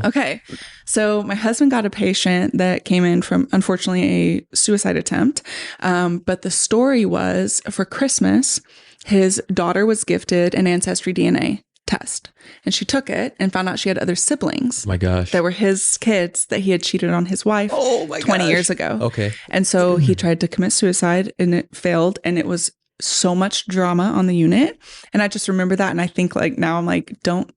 Okay. So my husband got a patient that came in from, unfortunately, a suicide attempt. But the story was for Christmas, his daughter was gifted an Ancestry DNA test, and she took it and found out she had other siblings. Oh my gosh. That were his kids that he had cheated on his wife 20 years ago. Okay. And so he tried to commit suicide and it failed, and it was so much drama on the unit. And I just remember that. And I think like now I'm like, don't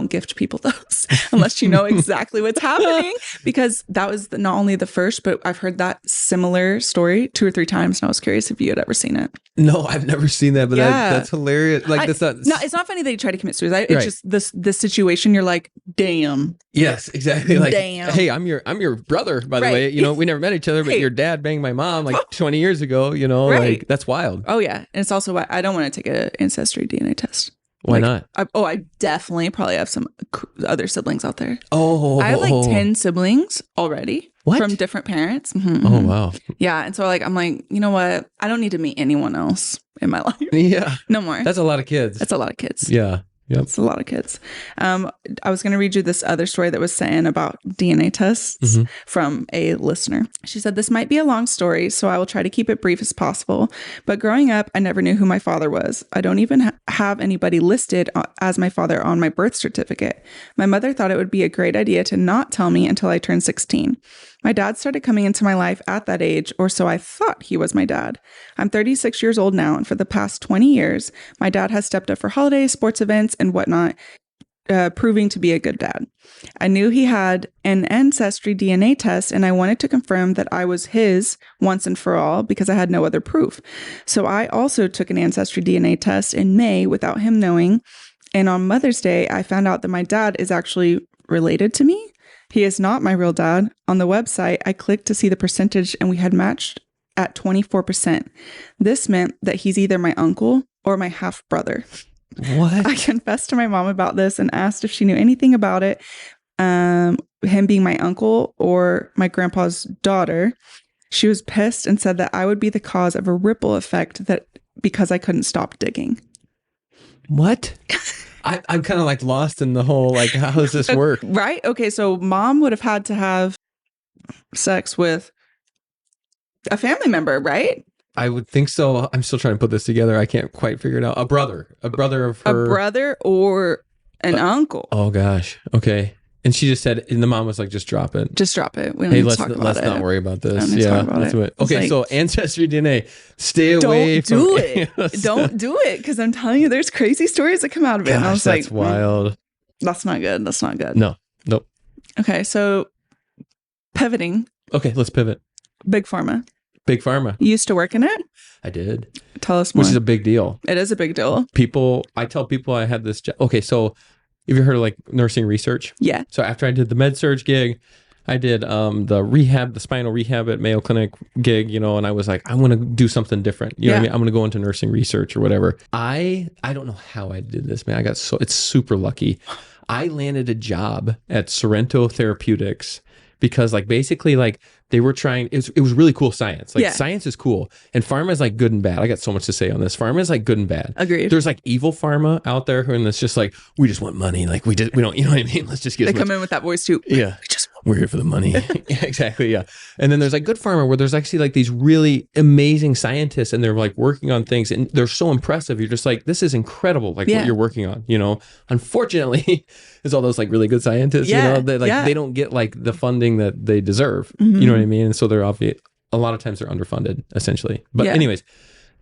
gift people those unless you know exactly what's happening, because that was not only the first, but I've heard that similar story 2 or 3 times. And I was curious if you had ever seen it. No, I've never seen that, but that's hilarious. Like that's not. No, it's not funny that you try to commit suicide. It's just this situation. You're like, damn. Yes, exactly. Like, damn. Hey, I'm your brother, by the way. You know, we never met each other, but your dad banged my mom like 20 years ago. You know, like that's wild. Oh yeah, and it's also why I don't want to take an Ancestry DNA test. Why not? I definitely probably have some other siblings out there. Oh, I have like 10 siblings already. What? From different parents. Oh, wow. Yeah. And so I'm like, you know what? I don't need to meet anyone else in my life. Yeah. No more. That's a lot of kids. That's a lot of kids. Yeah. Yep. It's a lot of kids. I was going to read you this other story that was sent in about DNA tests from a listener. She said, this might be a long story, so I will try to keep it brief as possible. But growing up, I never knew who my father was. I don't even have anybody listed as my father on my birth certificate. My mother thought it would be a great idea to not tell me until I turned 16. My dad started coming into my life at that age, or so I thought he was my dad. I'm 36 years old now, and for the past 20 years, my dad has stepped up for holidays, sports events, and whatnot, proving to be a good dad. I knew he had an Ancestry DNA test, and I wanted to confirm that I was his once and for all because I had no other proof. So I also took an Ancestry DNA test in May without him knowing, and on Mother's Day, I found out that my dad is actually related to me. He is not my real dad. On the website, I clicked to see the percentage and we had matched at 24%. This meant that he's either my uncle or my half brother. What? I confessed to my mom about this and asked if she knew anything about it, him being my uncle or my grandpa's daughter. She was pissed and said that I would be the cause of a ripple effect that because I couldn't stop digging. What? I'm kind of like lost in the whole, like, how does this work? Right? Okay, so mom would have had to have sex with a family member, right? I would think so. I'm still trying to put this together. I can't quite figure it out. A brother of her. A brother or an uncle. Oh, gosh. Okay. And she just said, and the mom was like, just drop it. Just drop it. We don't need to talk about it. Let's not worry about this. Let's do it. Okay, so Ancestry DNA. Stay away from it. Don't do it, because I'm telling you, there's crazy stories that come out of it. Gosh, and I was that's wild. That's not good. That's not good. No. Nope. Okay, so pivoting. Okay, let's pivot. Big pharma. Big pharma. You used to work in it? I did. Tell us more. Which is a big deal. It is a big deal. I tell people I had this job. Okay, so Have you heard of like nursing research? Yeah. So after I did the med surge gig, I did the spinal rehab at Mayo Clinic gig, you know, and I was like, I want to do something different. You know what I mean? I'm going to go into nursing research or whatever. I don't know how I did this, man. It's super lucky. I landed a job at Sorrento Therapeutics because like basically like they were trying, it was really cool science. Like science is cool. And pharma is like good and bad. I got so much to say on this. Pharma is like good and bad. Agreed. There's like evil pharma out there and it's just like, we just want money. Like we don't, you know what I mean? Let's just get They come in with that voice too. Yeah. We're here for the money. Yeah, exactly. Yeah. And then there's like good pharma where there's actually like these really amazing scientists and they're like working on things and they're so impressive. You're just like, this is incredible. Like what you're working on, you know, unfortunately there's all those like really good scientists, you know, that like they don't get like the funding that they deserve. You know what I mean? And so they're obvious. A lot of times they're underfunded essentially. But anyways,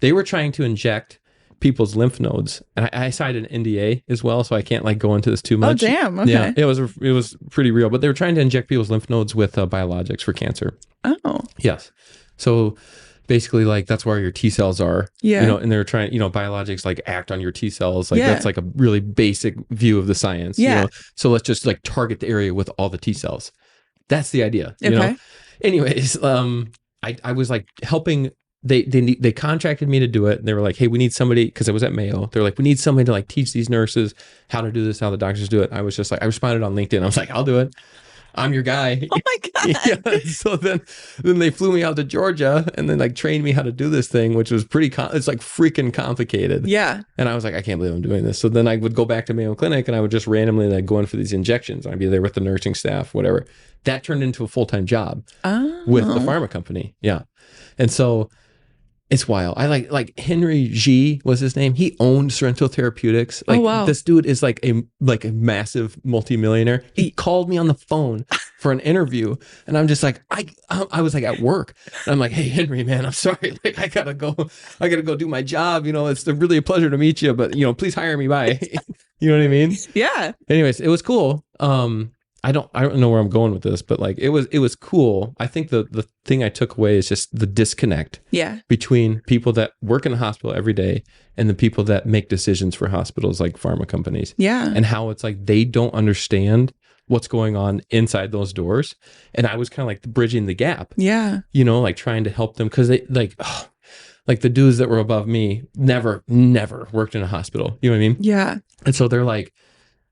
they were trying to inject people's lymph nodes, and I signed an NDA as well, so I can't like go into this too much. Oh damn! Okay. Yeah, it was pretty real, but they were trying to inject people's lymph nodes with biologics for cancer. Oh yes. So basically, like that's where your T cells are. Yeah. You know, and they're trying, you know, biologics like act on your T cells. Like that's like a really basic view of the science. Yeah. You know? So let's just like target the area with all the T cells. That's the idea. You know. Anyways, I was like helping. They contracted me to do it. And they were like, hey, we need somebody, because I was at Mayo. They're like, we need somebody to like teach these nurses how to do this, how the doctors do it. I was just like, I responded on LinkedIn. I was like, I'll do it. I'm your guy. Oh my God. Yeah. So then they flew me out to Georgia and then like trained me how to do this thing, which was it's like freaking complicated. Yeah. And I was like, I can't believe I'm doing this. So then I would go back to Mayo Clinic and I would just randomly like go in for these injections. I'd be there with the nursing staff, whatever. That turned into a full-time job with the pharma company. Yeah. And so it's wild. I like Henry G was his name. He owned Sorrento Therapeutics. Like this dude is like a massive multimillionaire. He called me on the phone for an interview, and I'm just like I was like at work. And I'm like, hey Henry, man, I'm sorry. Like I gotta go do my job. You know, it's really a pleasure to meet you, but you know, please hire me. Bye. You know what I mean? Yeah. Anyways, it was cool. I don't know where I'm going with this, but like it was cool. I think the thing I took away is just the disconnect between people that work in a hospital every day and the people that make decisions for hospitals like pharma companies. Yeah. And how it's like they don't understand what's going on inside those doors. And I was kind of like bridging the gap. Yeah. You know, like trying to help them because they like the dudes that were above me never worked in a hospital. You know what I mean? Yeah. And so they're like,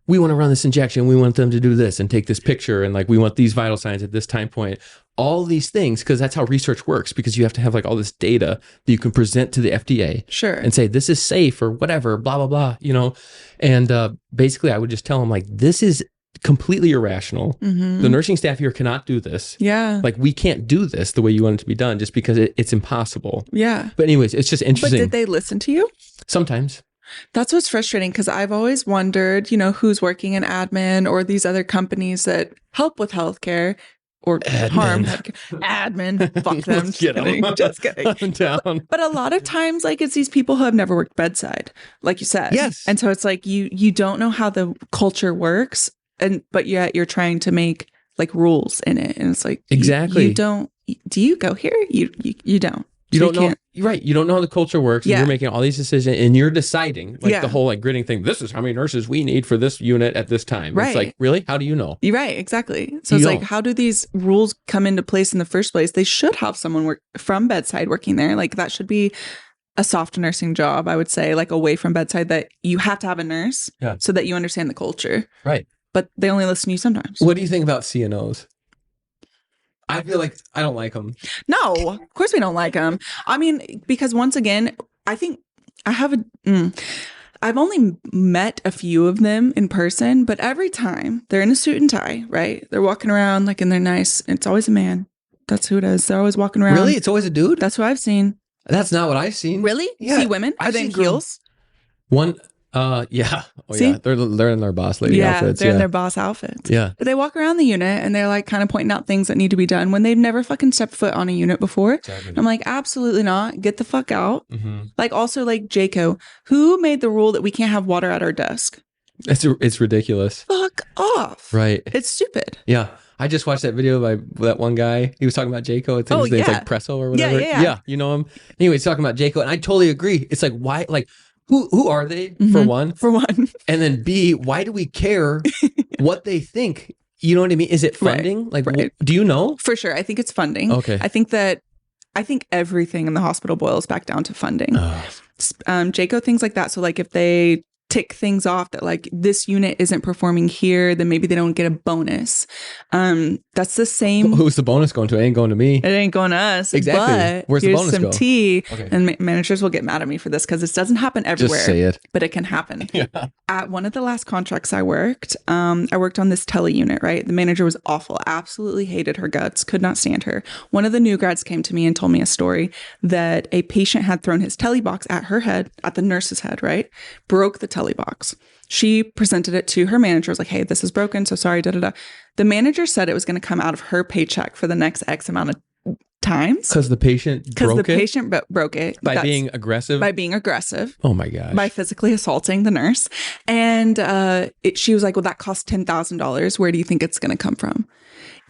we want to run this injection. We want them to do this and take this picture. And like, we want these vital signs at this time point, all these things, because that's how research works, because you have to have like all this data that you can present to the FDA. Sure. And say, this is safe or whatever, blah, blah, blah, you know? And basically I would just tell them like, this is completely irrational. Mm-hmm. The nursing staff here cannot do this. Yeah. Like we can't do this the way you want it to be done just because it's impossible. Yeah. But anyways, it's just interesting. But did they listen to you? Sometimes. That's what's frustrating because I've always wondered, you know, who's working in admin or these other companies that help with healthcare or harm admin. Fuck them. Just kidding. Just kidding. I'm down. But a lot of times, like it's these people who have never worked bedside, like you said. Yes. And so it's like you don't know how the culture works, but yet you're trying to make like rules in it, and it's like exactly you don't. Do you go here? You don't. You don't know, right? You don't know how the culture works. And you're making all these decisions, and you're deciding, like the whole like gritting thing. This is how many nurses we need for this unit at this time. Right? It's like, really? How do you know? You're right, exactly. So it's like, how do these rules come into place in the first place? They should have someone work from bedside working there. Like that should be a soft nursing job, I would say, like away from bedside. That you have to have a nurse, so that you understand the culture. Right. But they only listen to you sometimes. What do you think about CNOs? I feel like I don't like them. No, of course we don't like them. I mean, because once again, I think I have I've only met a few of them in person, but every time they're in a suit and tie, right? They're walking around like in their nice, it's always a man. That's who it is. They're always walking around. Really? It's always a dude? That's what I've seen. That's not what I've seen. Really? Yeah. See women? Are they in heels? Yeah. Yeah. Oh, see? Yeah. They're in their boss lady outfits. They're in their boss outfits. Yeah. But they walk around the unit and they're like kind of pointing out things that need to be done when they've never fucking stepped foot on a unit before. Exactly. I'm like, absolutely not. Get the fuck out. Mm-hmm. Like also like Jayco, who made the rule that we can't have water at our desk? It's ridiculous. Fuck off. Right. It's stupid. Yeah. I just watched that video by that one guy. He was talking about Jayco. I think his name's like Presso or whatever. Yeah. You know him. Anyway, he's talking about Jayco. And I totally agree. It's like, why? Like, Who are they, for one? For one. And then B, why do we care what they think? You know what I mean? Is it funding? Right. Do you know? For sure. I think it's funding. Okay. I think everything in the hospital boils back down to funding. JACO, things like that. So like if they tick things off that like this unit isn't performing here, then maybe they don't get a bonus. That's the same. Who's the bonus going to? It ain't going to me. It ain't going to us. Exactly. But Where's the here's bonus some go? tea. Okay. And managers will get mad at me for this because this doesn't happen everywhere. Just say it. But it can happen. Yeah. At one of the last contracts I worked on this tele unit, right? The manager was awful. Absolutely hated her guts. Could not stand her. One of the new grads came to me and told me a story that a patient had thrown his tele box at her head, at the nurse's head, right? Broke the tele box. She presented it to her manager, was like, hey, this is broken. So sorry, da-da-da. The manager said it was going to come out of her paycheck for the next X amount of times. Because the patient broke it. By being aggressive? By being aggressive. Oh my gosh. By physically assaulting the nurse. And she was like, well, that cost $10,000. Where do you think it's going to come from?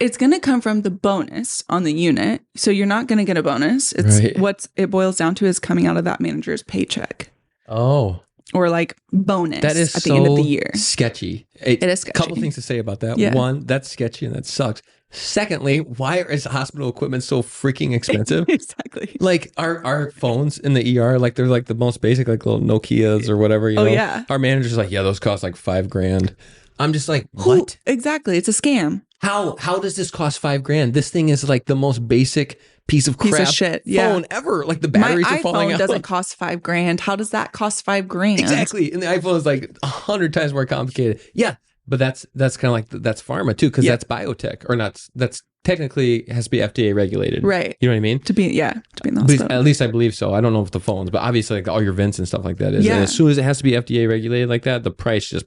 It's going to come from the bonus on the unit. So you're not going to get a bonus. It's right. What it boils down to is coming out of that manager's paycheck. Oh. Or like bonus that is at the end of the year. Sketchy. It is sketchy. A couple things to say about that. Yeah. One, that's sketchy and that sucks. Secondly, why is hospital equipment so freaking expensive? Exactly. Like our phones in the ER, like they're like the most basic, like little Nokias or whatever. You know? Yeah. Our manager's like, yeah, those cost like $5,000. I'm just like, what? Exactly. It's a scam. How does this cost $5,000? This thing is like the most basic piece of crap shit. phone ever. Like the batteries My are falling iPhone out. doesn't cost $5,000. How does that cost $5,000? Exactly. And the iPhone is like 100 times more complicated. Yeah. But that's kind of like, that's pharma too, because that's biotech, or not. That's technically has to be FDA regulated. Right. You know what I mean? To be in the hospital. At least I believe so. I don't know if the phones, but obviously like all your vents and stuff like that is. Yeah. And as soon as it has to be FDA regulated like that, the price just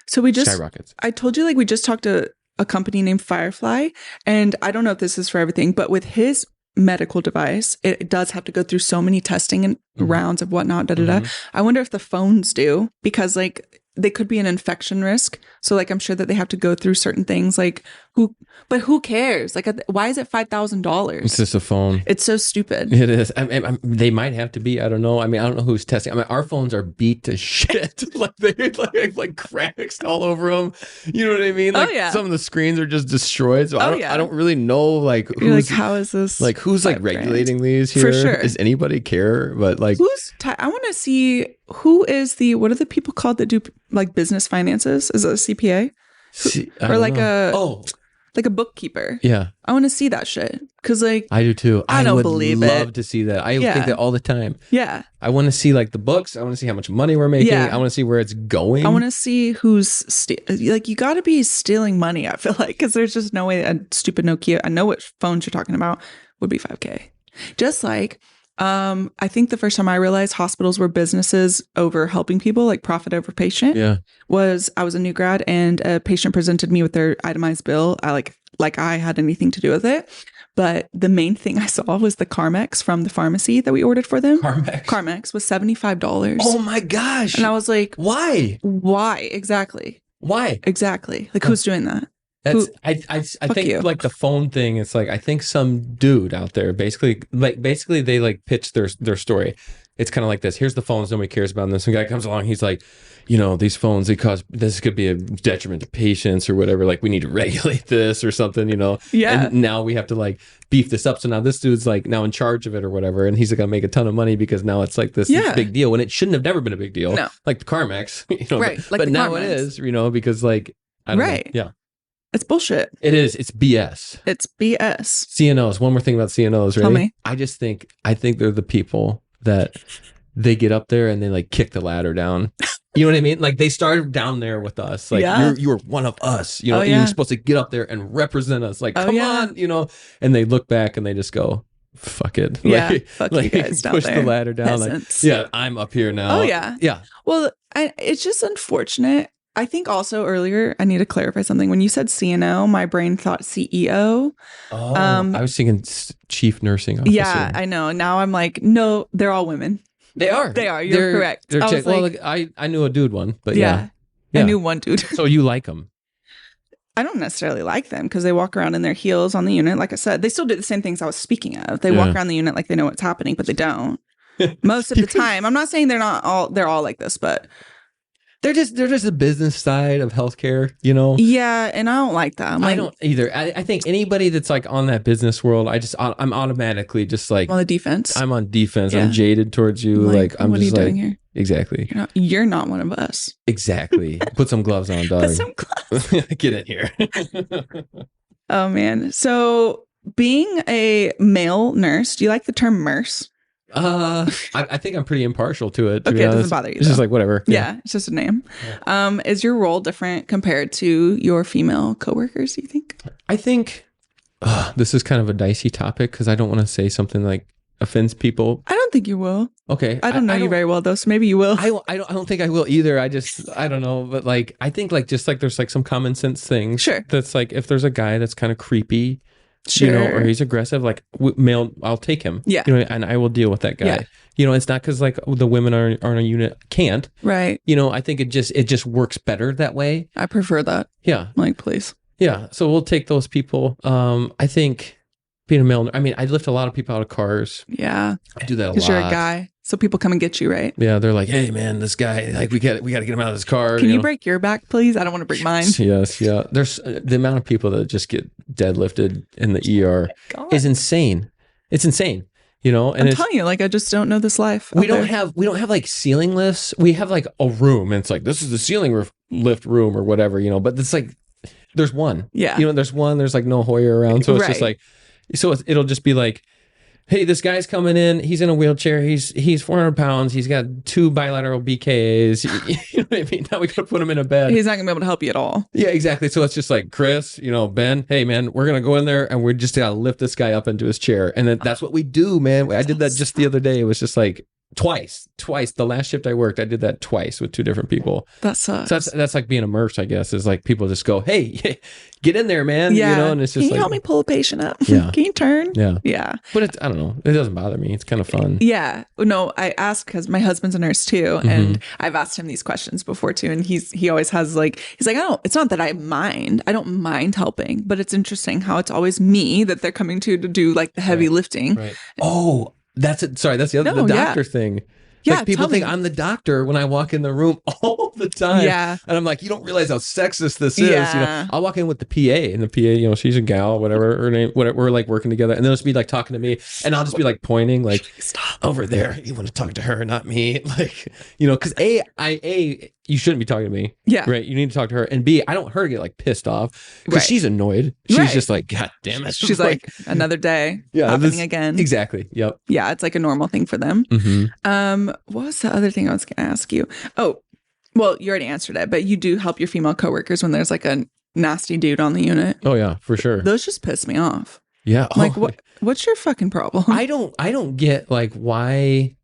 skyrockets. I told you, like, we just talked to a company named Firefly, and I don't know if this is for everything, but with his medical device, it does have to go through so many testing and rounds of whatnot, I wonder if the phones do, because like they could be an infection risk. So like, I'm sure that they have to go through certain things, like who cares? Like, why is it $5,000? It's just a phone. It's so stupid. It is. They might have to be. I don't know. I mean, I don't know who's testing. I mean, our phones are beat to shit. Like they like cracks all over them. You know what I mean? Like some of the screens are just destroyed. So I don't really know like who's like, how is this? Like who's like regulating these here? For sure. Does anybody care? But like I want to see who is what are the people called that do like business finances? Is it a CPA? Or like like a bookkeeper. Yeah. I want to see that shit. Because like I do too. I don't believe it. I would love to see that. I think that all the time. Yeah. I want to see like the books. I want to see how much money we're making. I want to see where it's going. I want to see who's like, you got to be stealing money, I feel like, because there's just no way a stupid Nokia, I know what phones you're talking about, would be $5,000. Just like I think the first time I realized hospitals were businesses over helping people, like profit over patient, was I was a new grad and a patient presented me with their itemized bill. I had anything to do with it. But the main thing I saw was the Carmex from the pharmacy that we ordered for them. Carmex was $75. Oh my gosh. And I was like, why? Why? Exactly. Why? Exactly. Like, who's doing that? I think like the phone thing, it's like I think some dude out there basically they like pitch their story. It's kind of like this. Here's the phones nobody cares about. And then some guy comes along, he's like, you know, these phones, this could be a detriment to patients or whatever. Like we need to regulate this or something, you know? Yeah. And now we have to like beef this up. So now this dude's like now in charge of it or whatever. And he's like, gonna make a ton of money because now it's like this big deal when it shouldn't have never been a big deal. No. Like the Carmex, you know? Right. But now it is, you know, because like, I don't know. Yeah. It's bullshit. It is. It's BS. It's BS. CNOs. One more thing about CNOs, right? Tell me. I think they're the people that they get up there and they like kick the ladder down. You know what I mean? Like they started down there with us. Like you're one of us. You know, you're supposed to get up there and represent us. Like, come on, you know. And they look back and they just go, fuck it. Yeah, like, fuck like, you guys down push there. the ladder down. Like, yeah, I'm up here now. Oh yeah. Yeah. Well, it's just unfortunate. I think also earlier, I need to clarify something. When you said CNO, my brain thought CEO. Oh, I was thinking chief nursing officer. Yeah, I know. Now I'm like, no, they're all women. They are. You're correct. They're I knew a dude one, but yeah. I knew one dude. So you like them? I don't necessarily like them because they walk around in their heels on the unit. Like I said, they still do the same things I was speaking of. They walk around the unit like they know what's happening, but they don't. most of the time. I'm not saying they're all like this, but they're just the business side of healthcare, you know? Yeah, and I don't like that. I don't either. I think anybody that's like on that business world, I'm automatically just like on the defense. I'm on defense. Yeah. I'm jaded towards you. Like I'm what just are you like, doing here? Exactly. You're not one of us. Exactly. Put some gloves on, dog. Put some gloves. Get in here. Oh man. So being a male nurse, do you like the term nurse? I think I'm pretty impartial to it. Okay, it doesn't bother you. It's just like whatever. Yeah, it's just a name. Yeah. Is your role different compared to your female coworkers, do you think? I think this is kind of a dicey topic because I don't want to say something like offends people. I don't think you will. Okay. I don't know you very well though, so maybe you will. I don't think I will either. I don't know, but like I think like just like there's like some common sense things. Sure. That's like if there's a guy that's kind of creepy. Sure. You know, or he's aggressive, like male, I'll take him. Yeah. You know, and I will deal with that guy. Yeah. You know, it's not because like the women are on a unit can't. Right. You know, I think it just works better that way. I prefer that. Yeah. Like, please. Yeah. So we'll take those people. I think being a male, I mean, I lift a lot of people out of cars. Yeah. I do that a lot. Because you're a guy. So people come and get you, right? Yeah, they're like, "Hey, man, this guy, like, we got to get him out of his car." Can you break your back, please? I don't want to break mine. Yes, yeah. There's the amount of people that just get deadlifted in the ER is insane. It's insane, you know. And I'm telling you, like, I just don't know this life. We don't have like ceiling lifts. We have like a room, and it's like this is the ceiling lift room or whatever, you know. But it's like there's one, yeah. You know, there's one. There's like no Hoyer around, so it's just like, it'll just be like, hey, this guy's coming in. He's in a wheelchair. He's 400 pounds. He's got 2 bilateral BKAs. You know what I mean? Now we got to put him in a bed. He's not going to be able to help you at all. Yeah, exactly. So it's just like, Chris, you know, Ben, hey, man, we're going to go in there and we're just going to lift this guy up into his chair. And then that's what we do, man. I did that just the other day. It was just like twice. The last shift I worked, I did that twice with 2 different people. That sucks. So that's like being a nurse, I guess, is like people just go, hey, get in there, man. Yeah. You know, and it's just Can you help me pull a patient up? Yeah. Can you turn? Yeah. Yeah. But I don't know. It doesn't bother me. It's kind of fun. Yeah. No, I asked because my husband's a nurse too. And I've asked him these questions before too. And he always has like, he's like, it's not that I don't mind helping, but it's interesting how it's always me that they're coming to do like the heavy lifting. Right. Oh, that's it. Sorry. That's the doctor thing. Yeah, like people think I'm the doctor when I walk in the room all the time. Yeah. And I'm like, you don't realize how sexist this is. You know, I'll walk in with the PA and the PA, you know, she's a gal, whatever her name, whatever, we're like working together. And they'll just be like talking to me and I'll just be like pointing like, stop over there. You want to talk to her, not me. Like, you know, because you shouldn't be talking to me. Yeah. Right. You need to talk to her. And B, I don't want her to get like pissed off because she's annoyed. She's just like, God damn it. She's like another day happening again. Exactly. Yep. Yeah. It's like a normal thing for them. What was the other thing I was going to ask you? Oh, well, you already answered it, but you do help your female coworkers when there's like a nasty dude on the unit. Oh yeah, for sure. Those just piss me off. Yeah. Like what's your fucking problem? I don't get like why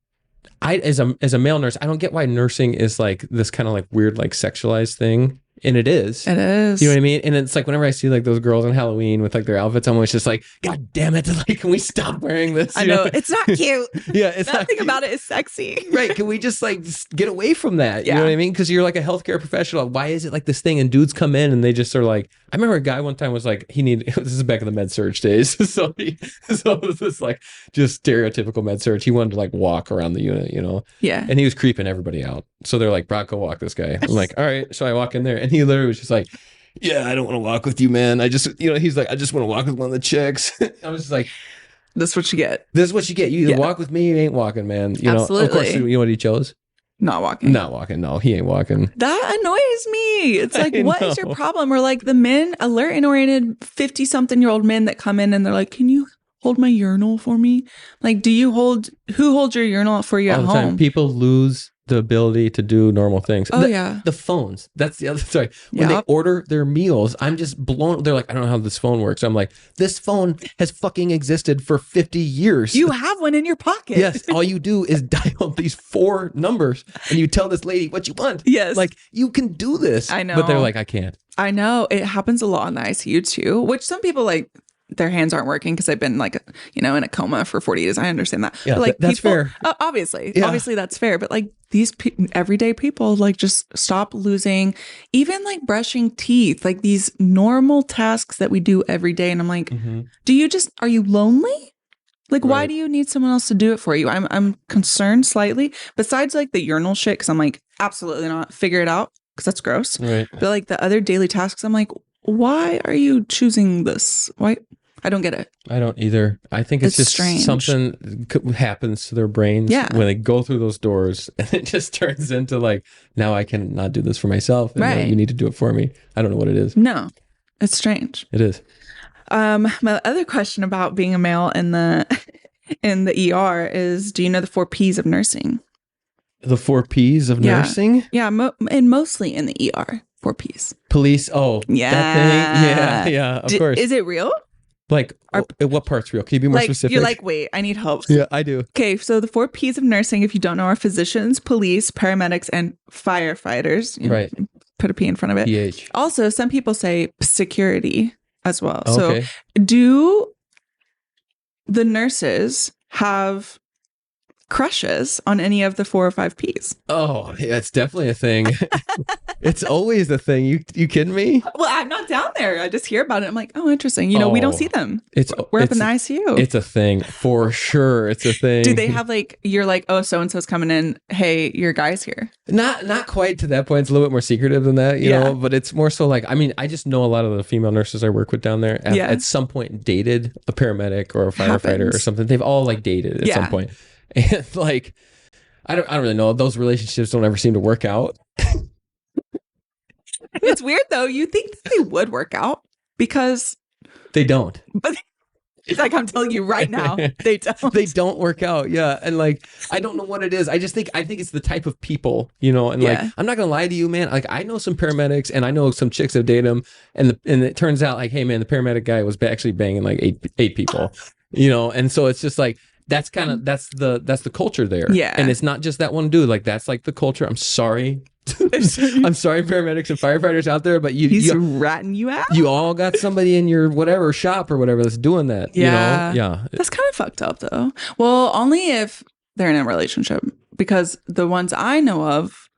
as a male nurse, I don't get why nursing is like this kind of like weird like sexualized thing. And it is. It is. You know what I mean? And it's like whenever I see like those girls on Halloween with like their outfits, I'm always just like, God damn it. Like, can we stop wearing this? I know. It's not cute. Yeah. It's Nothing about it is sexy. Right. Can we just like get away from that? Yeah. You know what I mean? Because you're like a healthcare professional. Why is it like this thing? And dudes come in and they just are like, I remember a guy one time was like, this is back in the med surge days. So it was this like just stereotypical med surge. He wanted to like walk around the unit, you know? Yeah. And he was creeping everybody out. So they're like, Brock, go walk this guy. I'm like, all right. So I walk in there and he literally was just like, yeah, I don't want to walk with you, man. He's like, I just want to walk with one of the chicks. I was just like, this is what you get. This is what you get. You either walk with me, you ain't walking, man. You Absolutely. know, of course, you know what he chose? Not walking. Not walking. No, he ain't walking. That annoys me. It's like, what is your problem? Or like the men, alert and oriented 50-something-year-old men that come in and they're like, can you hold my urinal for me? Like, who holds your urinal for you all at the home? time. People lose the ability to do normal things. Oh, yeah. The phones. That's the other, sorry. When they order their meals, I'm just blown. They're like, I don't know how this phone works. I'm like, this phone has fucking existed for 50 years. You have one in your pocket. Yes. All you do is dial these 4 numbers and you tell this lady what you want. Yes. Like, you can do this. I know. But they're like, I can't. I know. It happens a lot in the ICU too, which some people like, their hands aren't working because they've been like, you know, in a coma for 40 days. I understand that. Yeah, but like that's fair. Obviously, Yeah. obviously that's fair. But like these everyday people, like just stop losing, even like brushing teeth, like these normal tasks that we do every day. And I'm like, are you lonely? Like, why Right. do you need someone else to do it for you? I'm concerned slightly. Besides, like the urinal shit, because I'm like, absolutely not. Figure it out, because that's gross. Right. But like the other daily tasks, I'm like, why are you choosing this? Why? I don't get it. I don't either. I think it's just strange. something happens to their brains Yeah. when they go through those doors, and it just turns into like, now I cannot do this for myself, and now Right. you need to do it for me. I don't know what it is. No, it's strange. It is. My other question about being a male in the in the ER is, do you know the 4 P's of nursing? The 4 P's of Yeah. nursing? Yeah, and mostly in the ER, 4 P's. Police. Oh, Yeah. that thing. Yeah, of course. Is it real? Like, what part's real? Can you be more Like, specific? you're like, wait, I need help. Yeah, I do. Okay, so the 4 P's of nursing, if you don't know, are physicians, police, paramedics, and firefighters. You know, Right. Put a P in front of it. PH. Also, some people say security as well. Okay. So, do the nurses have crushes on any of the 4 or 5 P's? Oh, yeah, it's definitely a thing. It's always a thing. You kidding me? Well, I'm not down there. I just hear about it. I'm like, oh, interesting. You know, we don't see them. We're up in the ICU. It's a thing for sure. It's a thing. Do they have like, you're like, oh, so and so's coming in. Hey, your guy's here. Not quite to that point. It's a little bit more secretive than that, you know. But it's more so like, I mean, I just know a lot of the female nurses I work with down there at some point dated a paramedic or a firefighter or something. They've all like dated at some point, and like, I don't really know. Those relationships don't ever seem to work out. It's weird though. You think that they would work out because they don't. But it's like I'm telling you right now, they don't. They don't work out. Yeah, and like I don't know what it is. I think it's the type of people, you know. And like I'm not gonna lie to you, man. Like I know some paramedics, and I know some chicks that date them, and it turns out like, hey, man, the paramedic guy was actually banging like eight people, you know. And so it's just like. That's the culture there. Yeah. And it's not just that one dude. Like that's like the culture. I'm sorry. I'm sorry, paramedics and firefighters out there, but he's ratting you out. You all got somebody in your whatever shop or whatever that's doing that. Yeah. You know? Yeah. That's kind of fucked up though. Well, only if they're in a relationship, because the ones I know of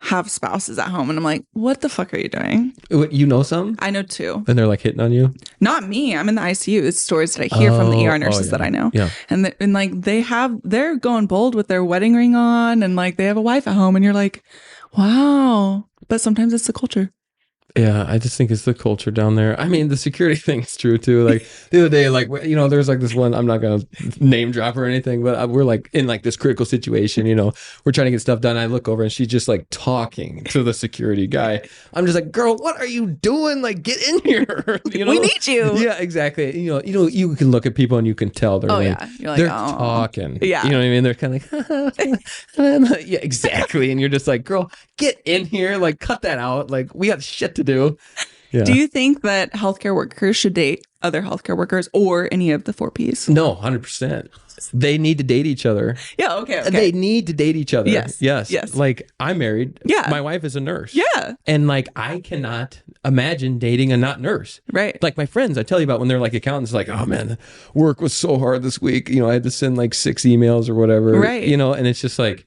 have spouses at home, and I'm like, what the fuck are you doing? You know some? I know 2. And they're like hitting on you? Not me. I'm in the ICU. It's stories that I hear from the ER nurses that I know. Yeah. And like they're going bold with their wedding ring on, and like they have a wife at home, and you're like, wow. But sometimes it's the culture. Yeah, I just think it's the culture down there. I mean, the security thing is true too. Like the other day, like, you know, there's like this one, I'm not going to name drop or anything, but we're like in like this critical situation, you know, we're trying to get stuff done. I look over and she's just like talking to the security guy. I'm just like, girl, what are you doing? Like, get in here. You know? We need you. Yeah, exactly. You know, you can look at people and you can tell they're You're like, they're talking. Yeah. You know what I mean? They're kind of like, yeah, exactly. And you're just like, girl, get in here. Like, cut that out. Like, we got shit to do. Yeah. Do you think that healthcare workers should date other healthcare workers or any of the 4 Ps? No, 100%. They need to date each other. Yeah, okay. They need to date each other. Yes. Like, I'm married. Yeah. My wife is a nurse. Yeah. And like, I cannot imagine dating a not nurse. Right. Like my friends, I tell you about when they're like accountants, like, oh man, work was so hard this week. You know, I had to send like 6 emails or whatever. Right. You know, and it's just like,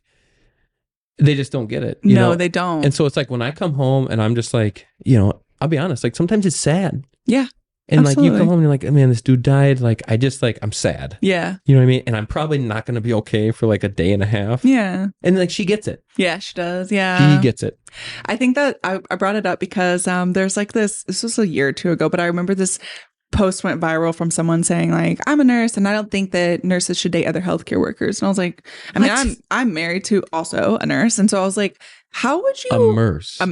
they just don't get it. No, they don't. And so it's like when I come home and I'm just like, you know, I'll be honest, like sometimes it's sad. Yeah. And absolutely. like you come home and you're like, oh, man, this dude died. Like I just like, I'm sad. Yeah. You know what I mean? And I'm probably not going to be okay for like a day and a half. Yeah. And like she gets it. Yeah, she does. Yeah. She gets it. I think that I brought it up because there's like this was a year or 2 ago, but I remember this post went viral from someone saying like, I'm a nurse and I don't think that nurses should date other healthcare workers. And I was like, I mean, I'm married to also a nurse. And so I was like, how would you immerse? How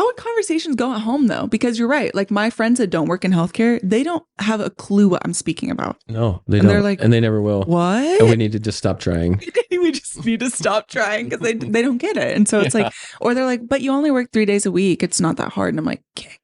would conversations go at home though? Because you're right. Like my friends that don't work in healthcare, they don't have a clue what I'm speaking about. No, they don't. They're like, and they never will. What? And we need to just stop trying. We just need to stop trying because they don't get it. And so it's like, or they're like, but you only work 3 days a week. It's not that hard. And I'm like, okay.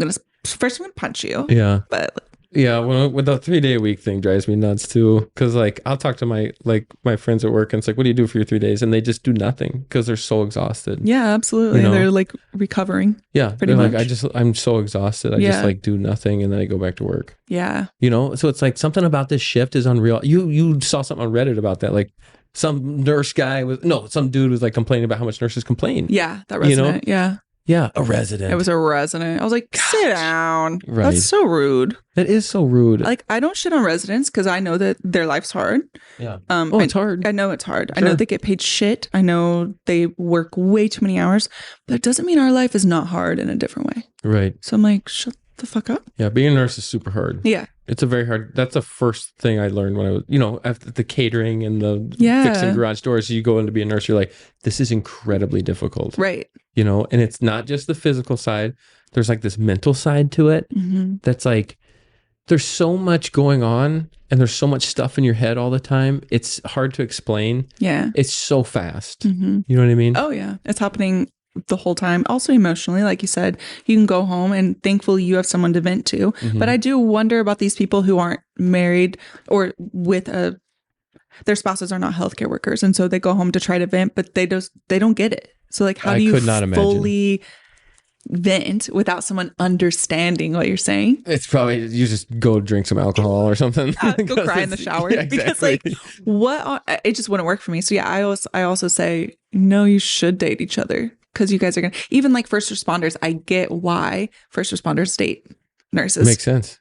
I'm gonna punch you. Yeah. But yeah, with the 3-day a week thing drives me nuts too. Because like I'll talk to my friends at work and it's like, what do you do for your 3 days? And they just do nothing because they're so exhausted. Yeah, absolutely. You know? They're like recovering. Yeah, pretty much. Like I'm so exhausted. I just like do nothing and then I go back to work. Yeah. You know, so it's like something about this shift is unreal. You saw something on Reddit about that, like. Some dude was like complaining about how much nurses complain. Yeah, that resonated. You know? Yeah. Yeah, a resident. It was a resident. I was like, sit down. Right. That's so rude. That is so rude. Like, I don't shit on residents because I know that their life's hard. Yeah. It's hard. I know it's hard. Sure. I know they get paid shit. I know they work way too many hours, but it doesn't mean our life is not hard in a different way. Right. So I'm like, shut the fuck up. Yeah, being a nurse is super hard. Yeah. It's a very hard. That's the first thing I learned when I was, after the catering and the fixing garage doors. You go in to be a nurse, you're like, this is incredibly difficult. Right. And it's not just the physical side. There's like this mental side to it. That's like, there's so much going on and there's so much stuff in your head all the time. It's hard to explain. Yeah. It's so fast. You know what I mean? Oh, yeah. It's happening the whole time. Also emotionally, like you said, you can go home and thankfully you have someone to vent to. But I do wonder about these people who aren't married or with their spouses are not healthcare workers. And so they go home to try to vent, but they don't get it. So like, how do you fully vent without someone understanding what you're saying? It's probably you just go drink some alcohol or something. Go cry in the shower. Yeah, exactly. Because like it just wouldn't work for me. So yeah, I also say, no, you should date each other because you guys are even like first responders. I get why first responders date nurses. Makes sense.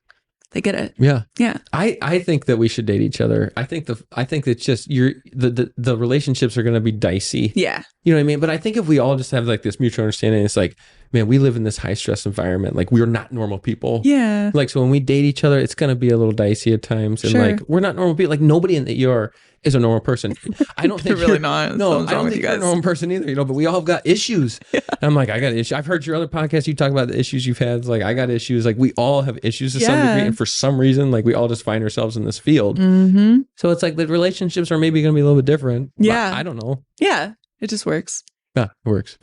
They get it. Yeah. Yeah. I think that we should date each other. I think it's just the relationships are going to be dicey. Yeah. You know what I mean? But I think if we all just have like this mutual understanding, it's like, man, we live in this high stress environment. Like we're not normal people. Yeah. Like, so when we date each other, it's going to be a little dicey at times. And like, we're not normal people. Like nobody in the ER is a normal person. I don't think really not. No, I don't think you're a normal person either, but we all have got issues. Yeah. And I'm like, I got issues. I've heard your other podcasts. You talk about the issues you've had. Like I got issues. Like we all have issues to some degree. And for some reason, like we all just find ourselves in this field. So it's like the relationships are maybe going to be a little bit different. Yeah. I don't know. Yeah. It just works. Yeah, it works.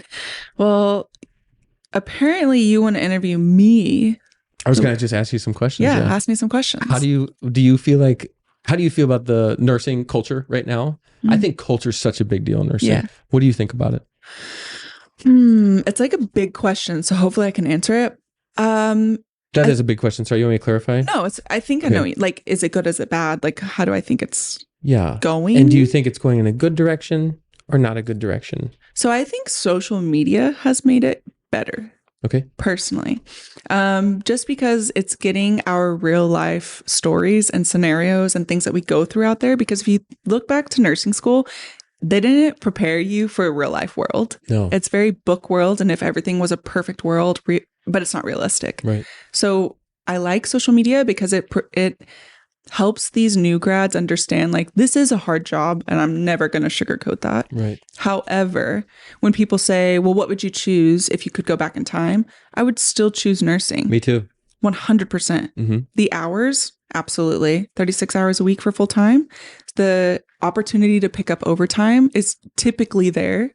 Well, apparently you want to interview me. I was going to just ask you some questions. Yeah, ask me some questions. How do you feel about the nursing culture right now? I think culture is such a big deal in nursing. Yeah. What do you think about it? It's like a big question, so hopefully I can answer it. That is a big question. Sorry, you want me to clarify? No, I think I know. Like, is it good? Is it bad? Like, how do I think it's going? And do you think it's going in a good direction or not a good direction? So I think social media has made it better. Okay. Personally, just because it's getting our real life stories and scenarios and things that we go through out there. Because if you look back to nursing school, they didn't prepare you for a real life world. No. It's very book world. And if everything was a perfect world, but it's not realistic. Right. So I like social media because it helps these new grads understand like this is a hard job and I'm never going to sugarcoat that. Right. However, when people say, well, what would you choose if you could go back in time? I would still choose nursing. Me too. 100%. The hours, absolutely. 36 hours a week for full time. The opportunity to pick up overtime is typically there.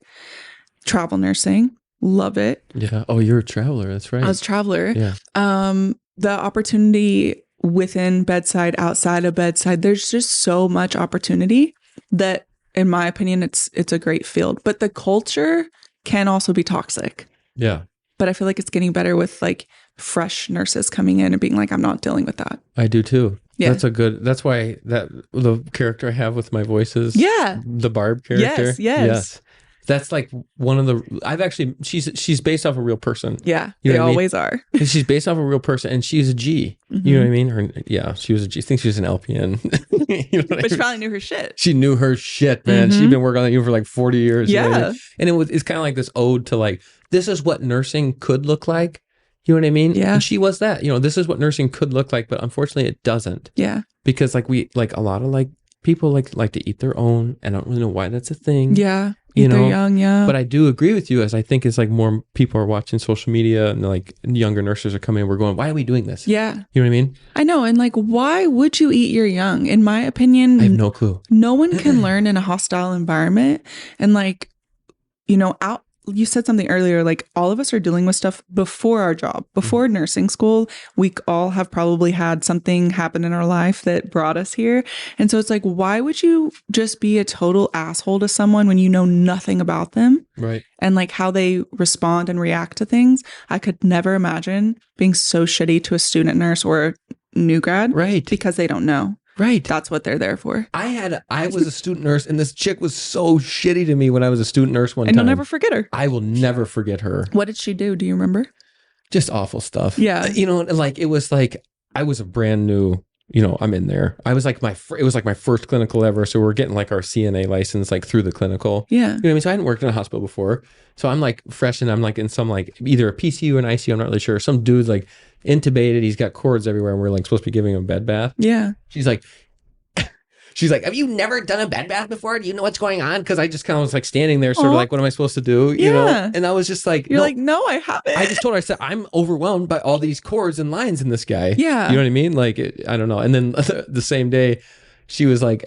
Travel nursing, love it. Yeah. Oh, you're a traveler. That's right. I was a traveler. Yeah. The opportunity within bedside, outside of bedside, there's just so much opportunity that, in my opinion, it's a great field. But the culture can also be toxic. Yeah. But I feel like it's getting better with like fresh nurses coming in and being like, I'm not dealing with that. I do too. Yeah. That's why the character I have with my voice is the Barb character. Yes. That's like one of the, she's based off a real person. Yeah. You know they always are. She's based off a real person and she's a G. You know what I mean? She was a G. I think she was an LPN. But she probably knew her shit. She knew her shit, man. She'd been working on that for like 40 years. Yeah. You know what I mean? And it's kind of like this ode to like, this is what nursing could look like. You know what I mean? Yeah. And she was that. This is what nursing could look like, but unfortunately it doesn't. Yeah. Because like a lot of like people like to eat their own, and I don't really know why that's a thing. Yeah. They're young, yeah. But I do agree with you, as I think it's like more people are watching social media and like younger nurses are coming in. We're going, why are we doing this? Yeah. You know what I mean? I know. And like, why would you eat your young? In my opinion, I have no clue. No one can learn in a hostile environment. And like, you said something earlier, like all of us are dealing with stuff before our job, before nursing school. We all have probably had something happen in our life that brought us here. And so it's like, why would you just be a total asshole to someone when you know nothing about them? Right. And like how they respond and react to things. I could never imagine being so shitty to a student nurse or a new grad. Right. Because they don't know. Right. That's what they're there for. I was a student nurse, and this chick was so shitty to me when I was a student nurse one time. And you'll never forget her. I will never forget her. What did she do? Do you remember? Just awful stuff. Yeah. You know, like it was like I was a brand new, you know, I'm in there. I was like it was like my first clinical ever. So we're getting like our CNA license like through the clinical. Yeah. You know what I mean? So I hadn't worked in a hospital before. So I'm like fresh, and I'm like in some like either a PCU or an ICU. I'm not really sure. Some dude's like intubated. He's got cords everywhere, and we're like supposed to be giving him a bed bath. Yeah. She's like, have you never done a bed bath before? Do you know what's going on? Because I just kind of was like standing there, sort of like, what am I supposed to do? You know? And I was just like, you're like, no, I haven't. I just told her, I said, I'm overwhelmed by all these cords and lines in this guy. Yeah. You know what I mean? Like, I don't know. And then the same day, she was like,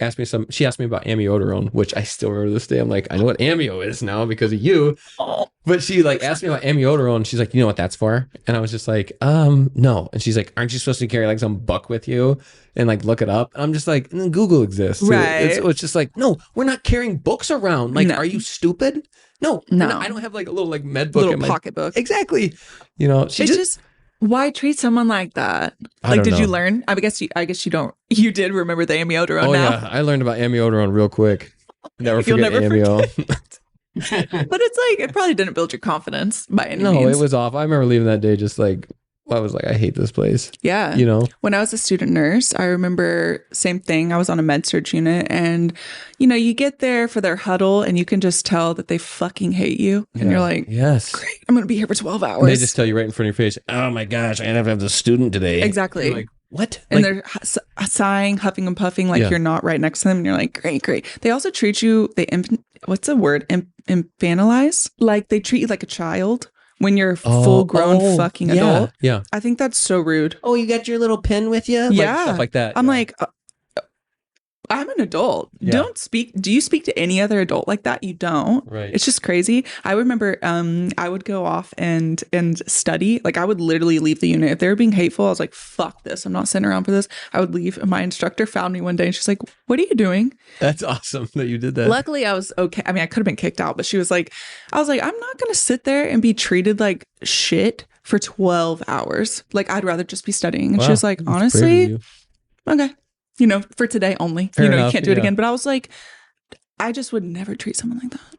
she asked me about amiodarone, which I still remember this day. I'm like, I know what amio is now because of you. Oh. But she like asked me about amiodarone. She's like, you know what that's for? And I was just like, no. And she's like, aren't you supposed to carry like some book with you and like look it up? And I'm just like, Google exists. Right. It's just like, no, we're not carrying books around. Like, Are you stupid? No. I don't have like a little like med book. Little pocket book. Exactly. You know, she just why treat someone like that? Like, did you learn? I guess you don't. You did remember the amiodarone now. Yeah, I learned about amiodarone real quick. Never forget amio. But it's like, it probably didn't build your confidence by any means. No, it was off. I remember leaving that day just like, I was like, I hate this place. Yeah. You know? When I was a student nurse, I remember same thing. I was on a med surg unit, and, you know, you get there for their huddle and you can just tell that they fucking hate you. And you're like, yes, great, I'm going to be here for 12 hours. And they just tell you right in front of your face, oh my gosh, I have to have the student today. Exactly. You're like, what? And like, they're sighing, huffing and puffing like you're not right next to them. And you're like, great. They also treat you, what's the word? Infantilize? Like they treat you like a child when you're a full-grown fucking adult. Yeah. I think that's so rude. Oh, you got your little pen with you? Yeah. Like, stuff like that. I'm like, I'm an adult. Yeah. Do you speak to any other adult like that? You don't. Right. It's just crazy. I remember I would go off and study. Like I would literally leave the unit. If they were being hateful, I was like, fuck this. I'm not sitting around for this. I would leave. And my instructor found me one day and she's like, what are you doing? That's awesome that you did that. Luckily, I was okay. I mean, I could have been kicked out, but I was like, I'm not going to sit there and be treated like shit for 12 hours. Like I'd rather just be studying. And she was like, honestly, okay. You know, for today only. Fair enough, you can't do it again. But I was like, I just would never treat someone like that.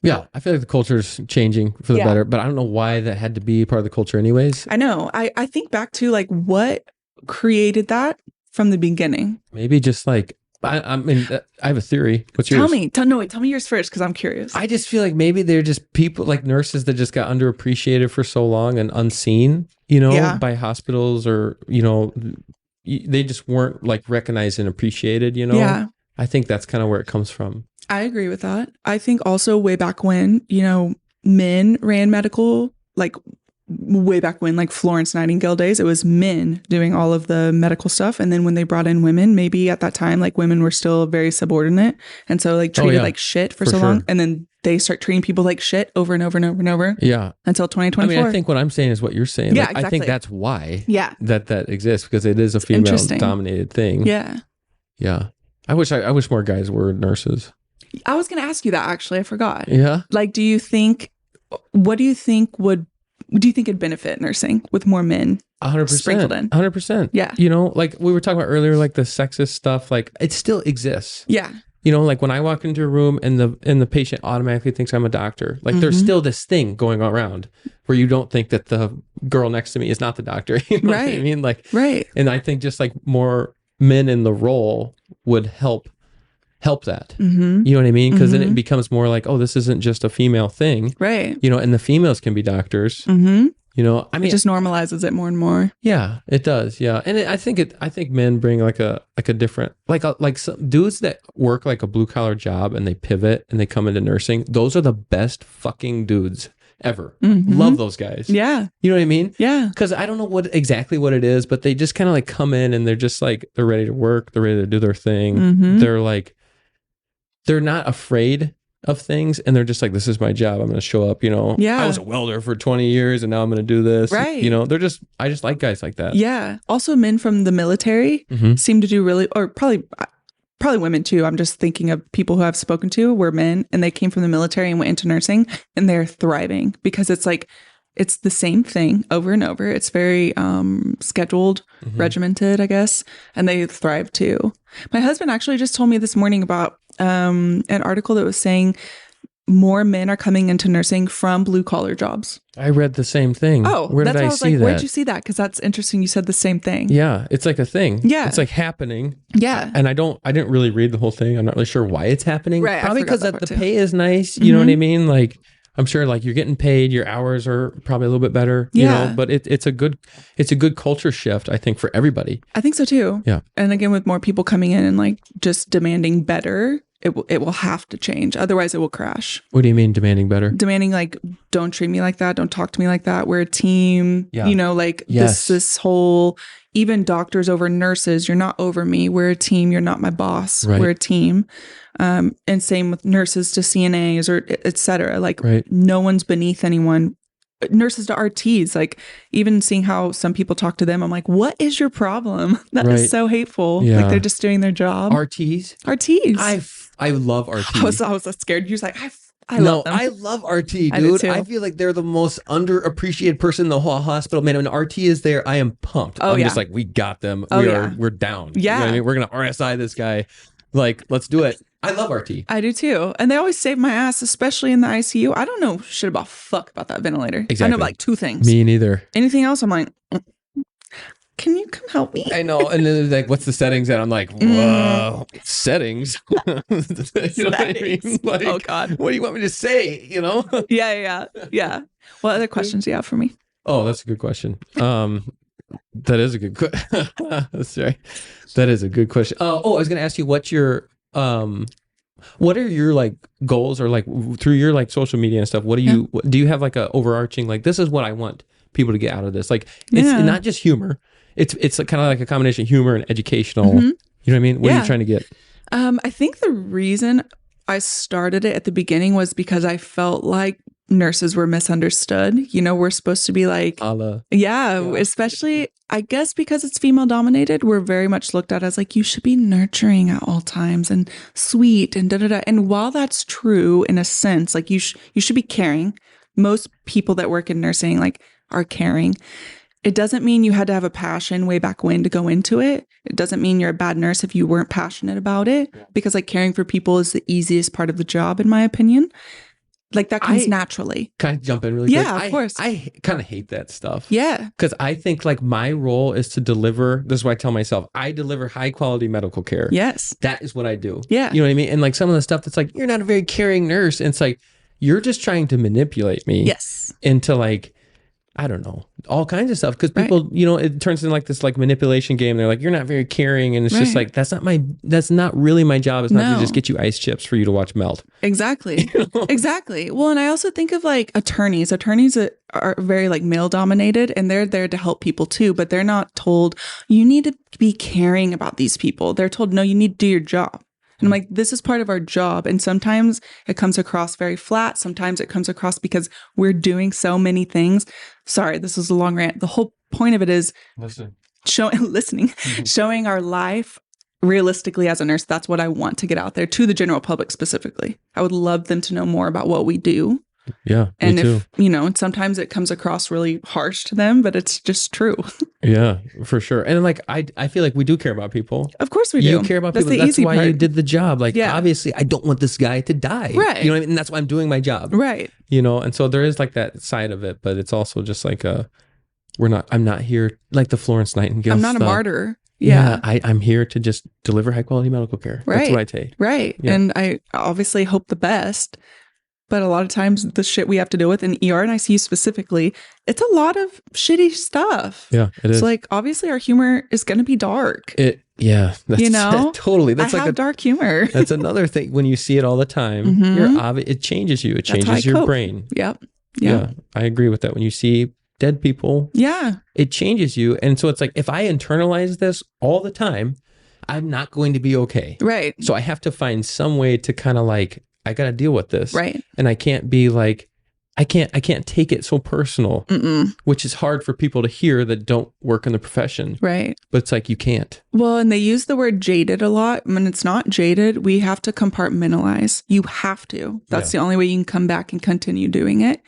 Yeah, I feel like the culture's changing for the better, but I don't know why that had to be part of the culture anyways. I know. I think back to like what created that from the beginning. Maybe just like, I mean, I have a theory. What's yours? Tell me yours first because I'm curious. I just feel like maybe they're just people like nurses that just got underappreciated for so long and unseen, you know, by hospitals or, you know, they just weren't like recognized and appreciated, you know? Yeah. I think that's kind of where it comes from. I agree with that. I think also way back when, you know, men ran medical, like way back when, like Florence Nightingale days, it was men doing all of the medical stuff. And then when they brought in women, maybe at that time, like women were still very subordinate. And so like treated like shit for so long. And then they start treating people like shit over and over and over and over. Yeah. Until 2024. I mean, I think what I'm saying is what you're saying. Yeah, like, exactly. I think that's why that exists because it is a female dominated thing. Yeah. Yeah. I wish more guys were nurses. I was going to ask you that actually. I forgot. Yeah. Like, do you think it'd benefit nursing with more men 100% sprinkled in? 100%. Yeah. You know, like we were talking about earlier, like the sexist stuff, like it still exists. Yeah. You know, like when I walk into a room and the patient automatically thinks I'm a doctor, like there's still this thing going around where you don't think that the girl next to me is not the doctor. You know what I mean? Like, and I think just like more men in the role would help that. You know what I mean? Because then it becomes more like, oh, this isn't just a female thing. Right. You know, and the females can be doctors. You know, I mean, it just normalizes it more and more. Yeah, it does. Yeah. And I think men bring like a different, like some dudes that work like a blue collar job and they pivot and they come into nursing. Those are the best fucking dudes ever. Love those guys. Yeah. You know what I mean? Yeah. Because I don't know exactly what it is, but they just kind of like come in and they're just like, they're ready to work. They're ready to do their thing. They're like, they're not afraid of things and they're just like, this is my job. I'm going to show up, you know. I was a welder for 20 years and now I'm going to do this. Right. You know, I just like guys like that. Yeah. Also men from the military seem to do really, or probably women too. I'm just thinking of people who I've spoken to were men and they came from the military and went into nursing and they're thriving because it's like, It's the same thing over and over. It's very scheduled, regimented, I guess, and they thrive too. My husband actually just told me this morning about an article that was saying more men are coming into nursing from blue collar jobs. I read the same thing. Oh, where did I see that? Where'd you see that? Because that's interesting. You said the same thing. Yeah, it's like a thing. Yeah, it's like happening. Yeah, and I didn't really read the whole thing. I'm not really sure why it's happening. Right, probably because the too. pay is nice. You know what I mean? Like, I'm sure like you're getting paid, your hours are probably a little bit better. You know, but it's a good culture shift, I think, for everybody. I think so too. Yeah, and again, with more people coming in and like just demanding better. It will have to change. Otherwise, it will crash. What do you mean demanding better? Demanding like, don't treat me like that. Don't talk to me like that. We're a team. Yeah. You know, like this whole, even doctors over nurses, you're not over me. We're a team. You're not my boss. Right. We're a team. And same with nurses to CNAs or et cetera. Like no one's beneath anyone. Nurses to RTs, like even seeing how some people talk to them, I'm like, what is your problem? That is so hateful. Yeah. Like they're just doing their job. RTs? I love RT. I was scared. You was like, I love them. I love RT, dude. I feel like they're the most underappreciated person in the whole hospital. Man, when RT is there, I am pumped. I'm just like, we got them. We're down. Yeah. You know what I mean? We're going to RSI this guy. Like, let's do it. I love RT. I do too. And they always save my ass, especially in the ICU. I don't know shit about that ventilator. Exactly. I know about like two things. Me neither. Anything else, I'm like, can you come help me? I know. And then like, what's the settings? And I'm like, whoa, settings? You know what I mean? Like, oh God. What do you want me to say? You know? Yeah. What other questions do you have for me? Oh, that's a good question. That is a good question. Sorry. That is a good question. I was going to ask you what are your like goals or like through your like social media and stuff? What do you have like a overarching, like, this is what I want people to get out of this? Like, it's not just humor. It's kind of like a combination of humor and educational. You know what I mean? What are you trying to get? I think the reason I started it at the beginning was because I felt like nurses were misunderstood. You know, we're supposed to be like, especially, I guess because it's female dominated, we're very much looked at as like, you should be nurturing at all times and sweet and da-da-da. And while that's true in a sense, like you should be caring. Most people that work in nursing like are caring. It doesn't mean you had to have a passion way back when to go into it. It doesn't mean you're a bad nurse if you weren't passionate about it, because like caring for people is the easiest part of the job, in my opinion. Like that comes naturally. Can I jump in really quick? Yeah, of course. I kind of hate that stuff. Yeah. Because I think like my role is to deliver, this is what I tell myself, I deliver high quality medical care. Yes. That is what I do. Yeah. You know what I mean? And like some of the stuff that's like, you're not a very caring nurse. And it's like, you're just trying to manipulate me into like, I don't know, all kinds of stuff. Because people, you know, it turns into like this like manipulation game. They're like, you're not very caring. And it's just like, that's not really my job. It's not to just get you ice chips for you to watch melt. Exactly. You know? Exactly. Well, and I also think of like attorneys. Attorneys are very like male dominated, and they're there to help people too, but they're not told you need to be caring about these people. They're told, no, you need to do your job. And I'm like, this is part of our job. And sometimes it comes across very flat. Sometimes it comes across because we're doing so many things. Sorry, this is a long rant. The whole point of it is showing our life realistically as a nurse. That's what I want to get out there to the general public specifically. I would love them to know more about what we do. Yeah. And me if, too. you know, sometimes it comes across really harsh to them, but it's just true. Yeah, for sure. And like, I feel like we do care about people. Of course we do. You care about people. That's why you did the job. Like, obviously I don't want this guy to die. Right. You know what I mean? And that's why I'm doing my job. Right. You know, and so there is like that side of it, but it's also just like I'm not here like the Florence Nightingale I'm not stuff. a martyr. Yeah. I'm here to just deliver high quality medical care. Right. That's what I take. Right. Yeah. And I obviously hope the best. But a lot of times the shit we have to deal with in ER and ICU specifically, it's a lot of shitty stuff. Yeah, it is. So like obviously our humor is going to be dark. That's, you know, totally. That's I have dark humor. That's another thing. When you see it all the time, it changes you. It changes your brain. Yep. Yeah, I agree with that. When you see dead people, it changes you. And so it's like, if I internalize this all the time, I'm not going to be okay. Right. So I have to find some way to kind of like, I got to deal with this. Right. And I can't be like, I can't take it so personal, which is hard for people to hear that don't work in the profession. Right. But it's like, you can't. Well, and they use the word jaded a lot. When it's not jaded, we have to compartmentalize. You have to. That's the only way you can come back and continue doing it.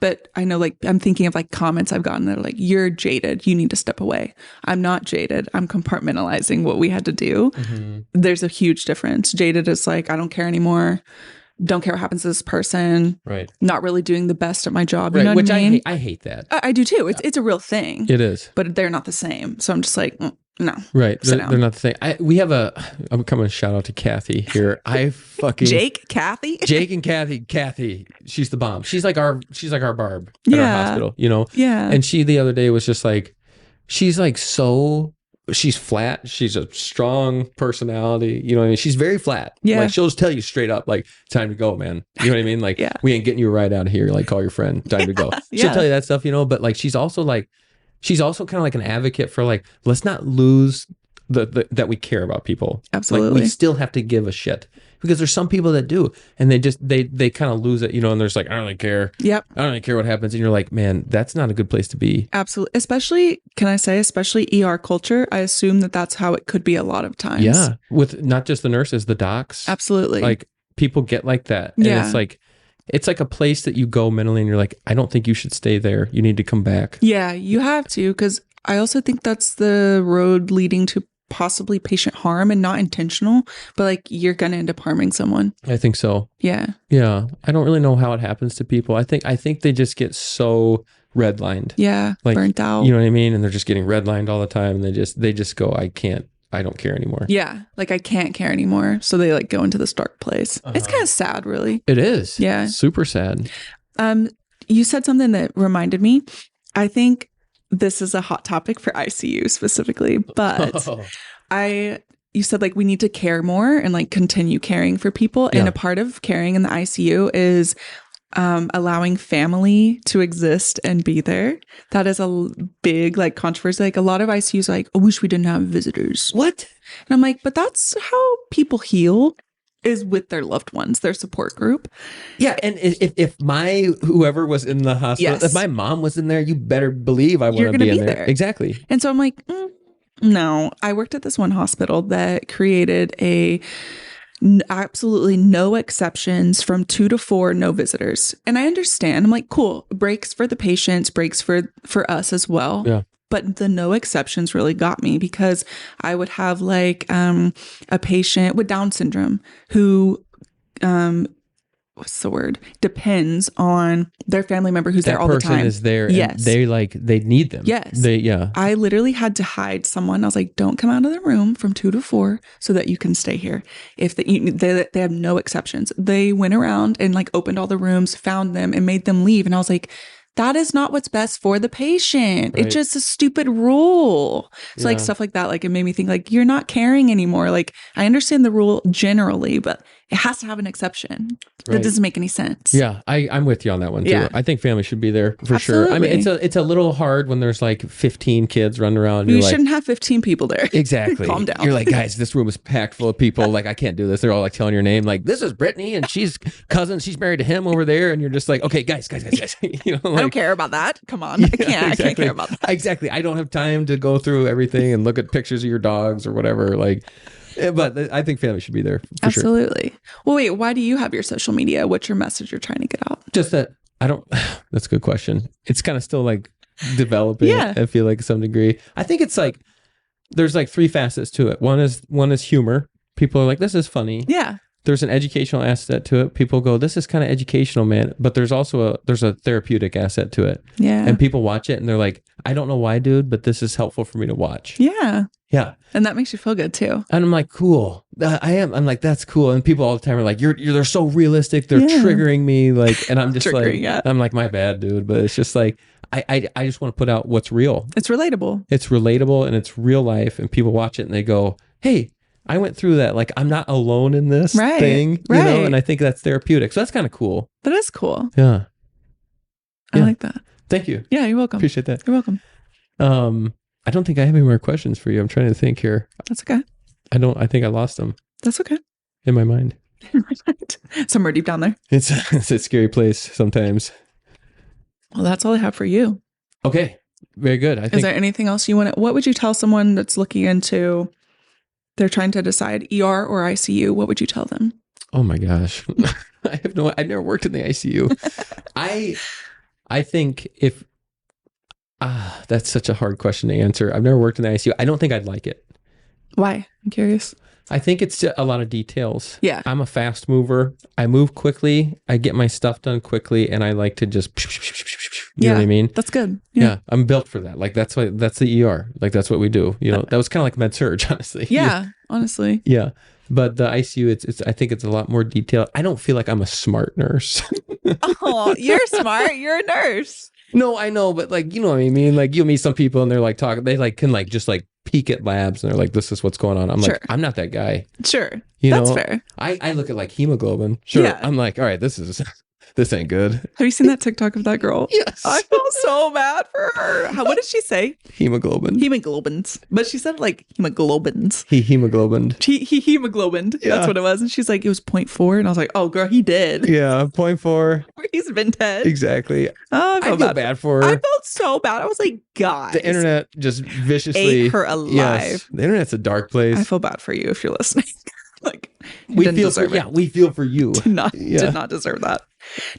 But I know, like, I'm thinking of like comments I've gotten that are like, you're jaded. You need to step away. I'm not jaded. I'm compartmentalizing what we had to do. Mm-hmm. There's a huge difference. Jaded is like, I don't care anymore. Don't care what happens to this person. Right. Not really doing the best at my job. Right. You know Which what I mean? I hate that. I do too. It's a real thing. It is. But they're not the same. So I'm just like, no. Right. They're not the same. I'm coming to shout out to Kathy here. Jake and Kathy. She's the bomb. She's like our Barb at our hospital, you know? Yeah. And she the other day was just like, she's flat. She's a strong personality. You know what I mean? She's very flat. Yeah. Like she'll just tell you straight up, like, time to go, man. You know what I mean? Like, we ain't getting you a ride out of here. Like, call your friend. Time to go. She'll tell you that stuff, you know, but like, she's also kind of like an advocate for like, let's not lose that we care about people. Absolutely. Like, we still have to give a shit because there's some people that do, and they kind of lose it, you know, and there's like, I don't really care. Yep. I don't really care what happens. And you're like, man, that's not a good place to be. Absolutely. Especially ER culture. I assume that's how it could be a lot of times. Yeah. With not just the nurses, the docs. Absolutely. Like people get like that. And it's like a place that you go mentally and you're like, I don't think you should stay there. You need to come back. Yeah, you have to, because I also think that's the road leading to possibly patient harm, and not intentional, but like you're going to end up harming someone. I think so. Yeah. Yeah. I don't really know how it happens to people. I think they just get so redlined. Yeah. Like, burnt out. You know what I mean? And they're just getting redlined all the time. And they just go, I don't care anymore. Yeah. Like, I can't care anymore. So they like go into this dark place. It's kind of sad, really. It is. Yeah. Super sad. You said something that reminded me. I think this is a hot topic for ICU specifically, but you said like we need to care more and like continue caring for people. Yeah. And a part of caring in the ICU is allowing family to exist and be there. That is a big like controversy. Like a lot of ICUs are like, I wish we didn't have visitors. What? And I'm like, but that's how people heal, is with their loved ones, their support group. Yeah. And if whoever was in the hospital, if my mom was in there, you better believe I want to be in there. Exactly. And so I'm like, no. I worked at this one hospital that created absolutely no exceptions from 2 to 4, no visitors. And I understand. I'm like, cool. Breaks for the patients, breaks for us as well. Yeah. But the no exceptions really got me, because I would have like a patient with Down syndrome who, what's the word? Depends on their family member who's there all the time. That person is there. Yes. And they need them. Yes. I literally had to hide someone. I was like, don't come out of the room from 2 to 4 so that you can stay here. If they have no exceptions. They went around and like opened all the rooms, found them, and made them leave. And I was like, that is not what's best for the patient. Right. It's just a stupid rule. So like stuff like that, like it made me think like, you're not caring anymore. Like I understand the rule generally, but it has to have an exception. Right. That doesn't make any sense. Yeah, I'm with you on that one too. Yeah. I think family should be there for Absolutely. Sure. I mean, it's a little hard when there's like 15 kids running around. You shouldn't have 15 people there. Exactly. Calm down. You're like, guys, this room is packed full of people. Like, I can't do this. They're all like telling your name. Like, this is Brittany and she's cousin. She's married to him over there. And you're just like, okay, guys. You know, like, I don't care about that. Come on. I can't care about that. Exactly. I don't have time to go through everything and look at pictures of your dogs or whatever. Like, but I think family should be there. Absolutely. Sure. Well, wait, why do you have your social media? What's your message you're trying to get out? Just that that's a good question. It's kind of still like developing. Yeah. I feel like to some degree. I think it's like, there's like 3 facets to it. One is humor. People are like, this is funny. Yeah. There's an educational asset to it. People go, this is kind of educational, man. But there's also there's a therapeutic asset to it. Yeah. And people watch it and they're like, I don't know why, dude, but this is helpful for me to watch. Yeah. Yeah. And that makes you feel good too. And I'm like, cool. I'm like, that's cool. And people all the time are like, they're so realistic. They're triggering me. Like, and I'm just like, I'm like, my bad, dude. But it's just like, I just want to put out what's real. It's relatable. It's relatable and it's real life. And people watch it and they go, hey, I went through that. Like, I'm not alone in this thing, you know? And I think that's therapeutic. So that's kind of cool. That is cool. Yeah. I like that. Thank you. Yeah, you're welcome. Appreciate that. You're welcome. I don't think I have any more questions for you. I'm trying to think here. That's okay. I think I lost them. That's okay. In my mind. Somewhere deep down there. It's a scary place sometimes. Well, that's all I have for you. Okay. Very good. Is there anything else you want to, what would you tell someone that's looking into, they're trying to decide ER or ICU? What would you tell them? Oh my gosh. I've never worked in the ICU. I think if that's such a hard question to answer. I've never worked in the ICU. I don't think I'd like it. Why? I'm curious. I think it's a lot of details. Yeah. I'm a fast mover. I move quickly. I get my stuff done quickly, and I like to just, you know what I mean? That's good. Yeah. I'm built for that. Like that's the ER. Like that's what we do. You know, that was kind of like med surg, honestly. Yeah, honestly. Yeah. But the ICU, it's I think it's a lot more detailed. I don't feel like I'm a smart nurse. Oh, you're smart. You're a nurse. No, I know, but like, you know what I mean? Like, you'll meet some people and they're like talking, they like can like just like peek at labs and they're like, this is what's going on. I'm Sure. like, I'm not that guy. Sure. You That's know, fair. I look at like hemoglobin. Sure. Yeah. I'm like, all right, this ain't good. Have you seen that TikTok of that girl? Yes. I felt so bad for her. What did she say? Hemoglobin. Hemoglobins. But she said like hemoglobins. He hemoglobined. He hemoglobined. Yeah. That's what it was. And she's like, it was 0.4. And I was like, oh, girl, he did. Yeah. 0.4. He's been dead. Exactly. Oh, I feel bad for her. I felt so bad. I was like, God. The internet just viciously ate her alive. Yes, the internet's a dark place. I feel bad for you if you're listening. Like, we feel for you. Did not deserve that.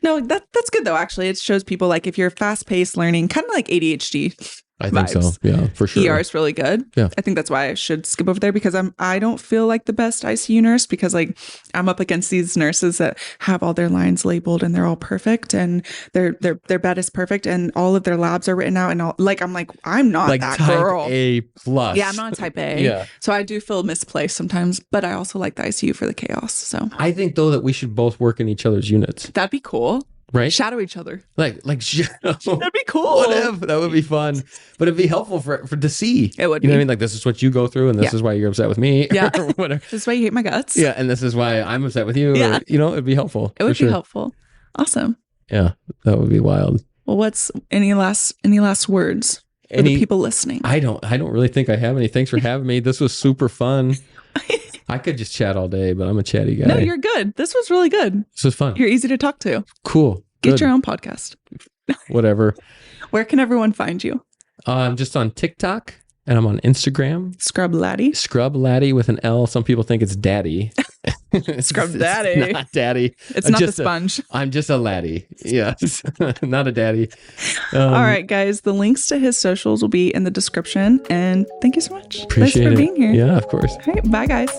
No, that's good though. Actually, it shows people like if you're fast paced learning, kind of like ADHD. I think so. Yeah, for sure. ER is really good. Yeah. I think that's why I should skip over there because I don't feel like the best ICU nurse because like I'm up against these nurses that have all their lines labeled and they're all perfect and their bed is perfect and all of their labs are written out and all like I'm like I'm not like that type girl. A plus. Yeah, I'm not a type A. Yeah. So I do feel misplaced sometimes, but I also like the ICU for the chaos. So I think though that we should both work in each other's units. that'd be cool. Right? Shadow each other. Like That'd be cool. Whatever. That would be fun. But it'd be helpful for to see. It would You know what I be. mean? Like this is what you go through and this is why you're upset with me. Yeah. Or whatever. This is why you hate my guts. Yeah. And this is why I'm upset with you. Yeah. Or, you know, it'd be helpful. It would for be sure. helpful. Awesome. Yeah. That would be wild. Well, what's any last words for the people listening? I don't really think I have any. Thanks for having me. This was super fun. I could just chat all day, but I'm a chatty guy. No, you're good. This was really good. This was fun. You're easy to talk to. Cool. Get Good. your own podcast. Whatever. Where can everyone find you? I'm just on TikTok and I'm on Instagram. Scrub Laddie. Scrub Laddie with an L. Some people think it's daddy. Scrub Daddy. It's not daddy. It's I'm not the just sponge. I'm just a laddie. Yes. Not a daddy. All right, guys. The links to his socials will be in the description. And thank you so much. Appreciate Thanks for it. being here. Yeah, of course. All right. Bye, guys.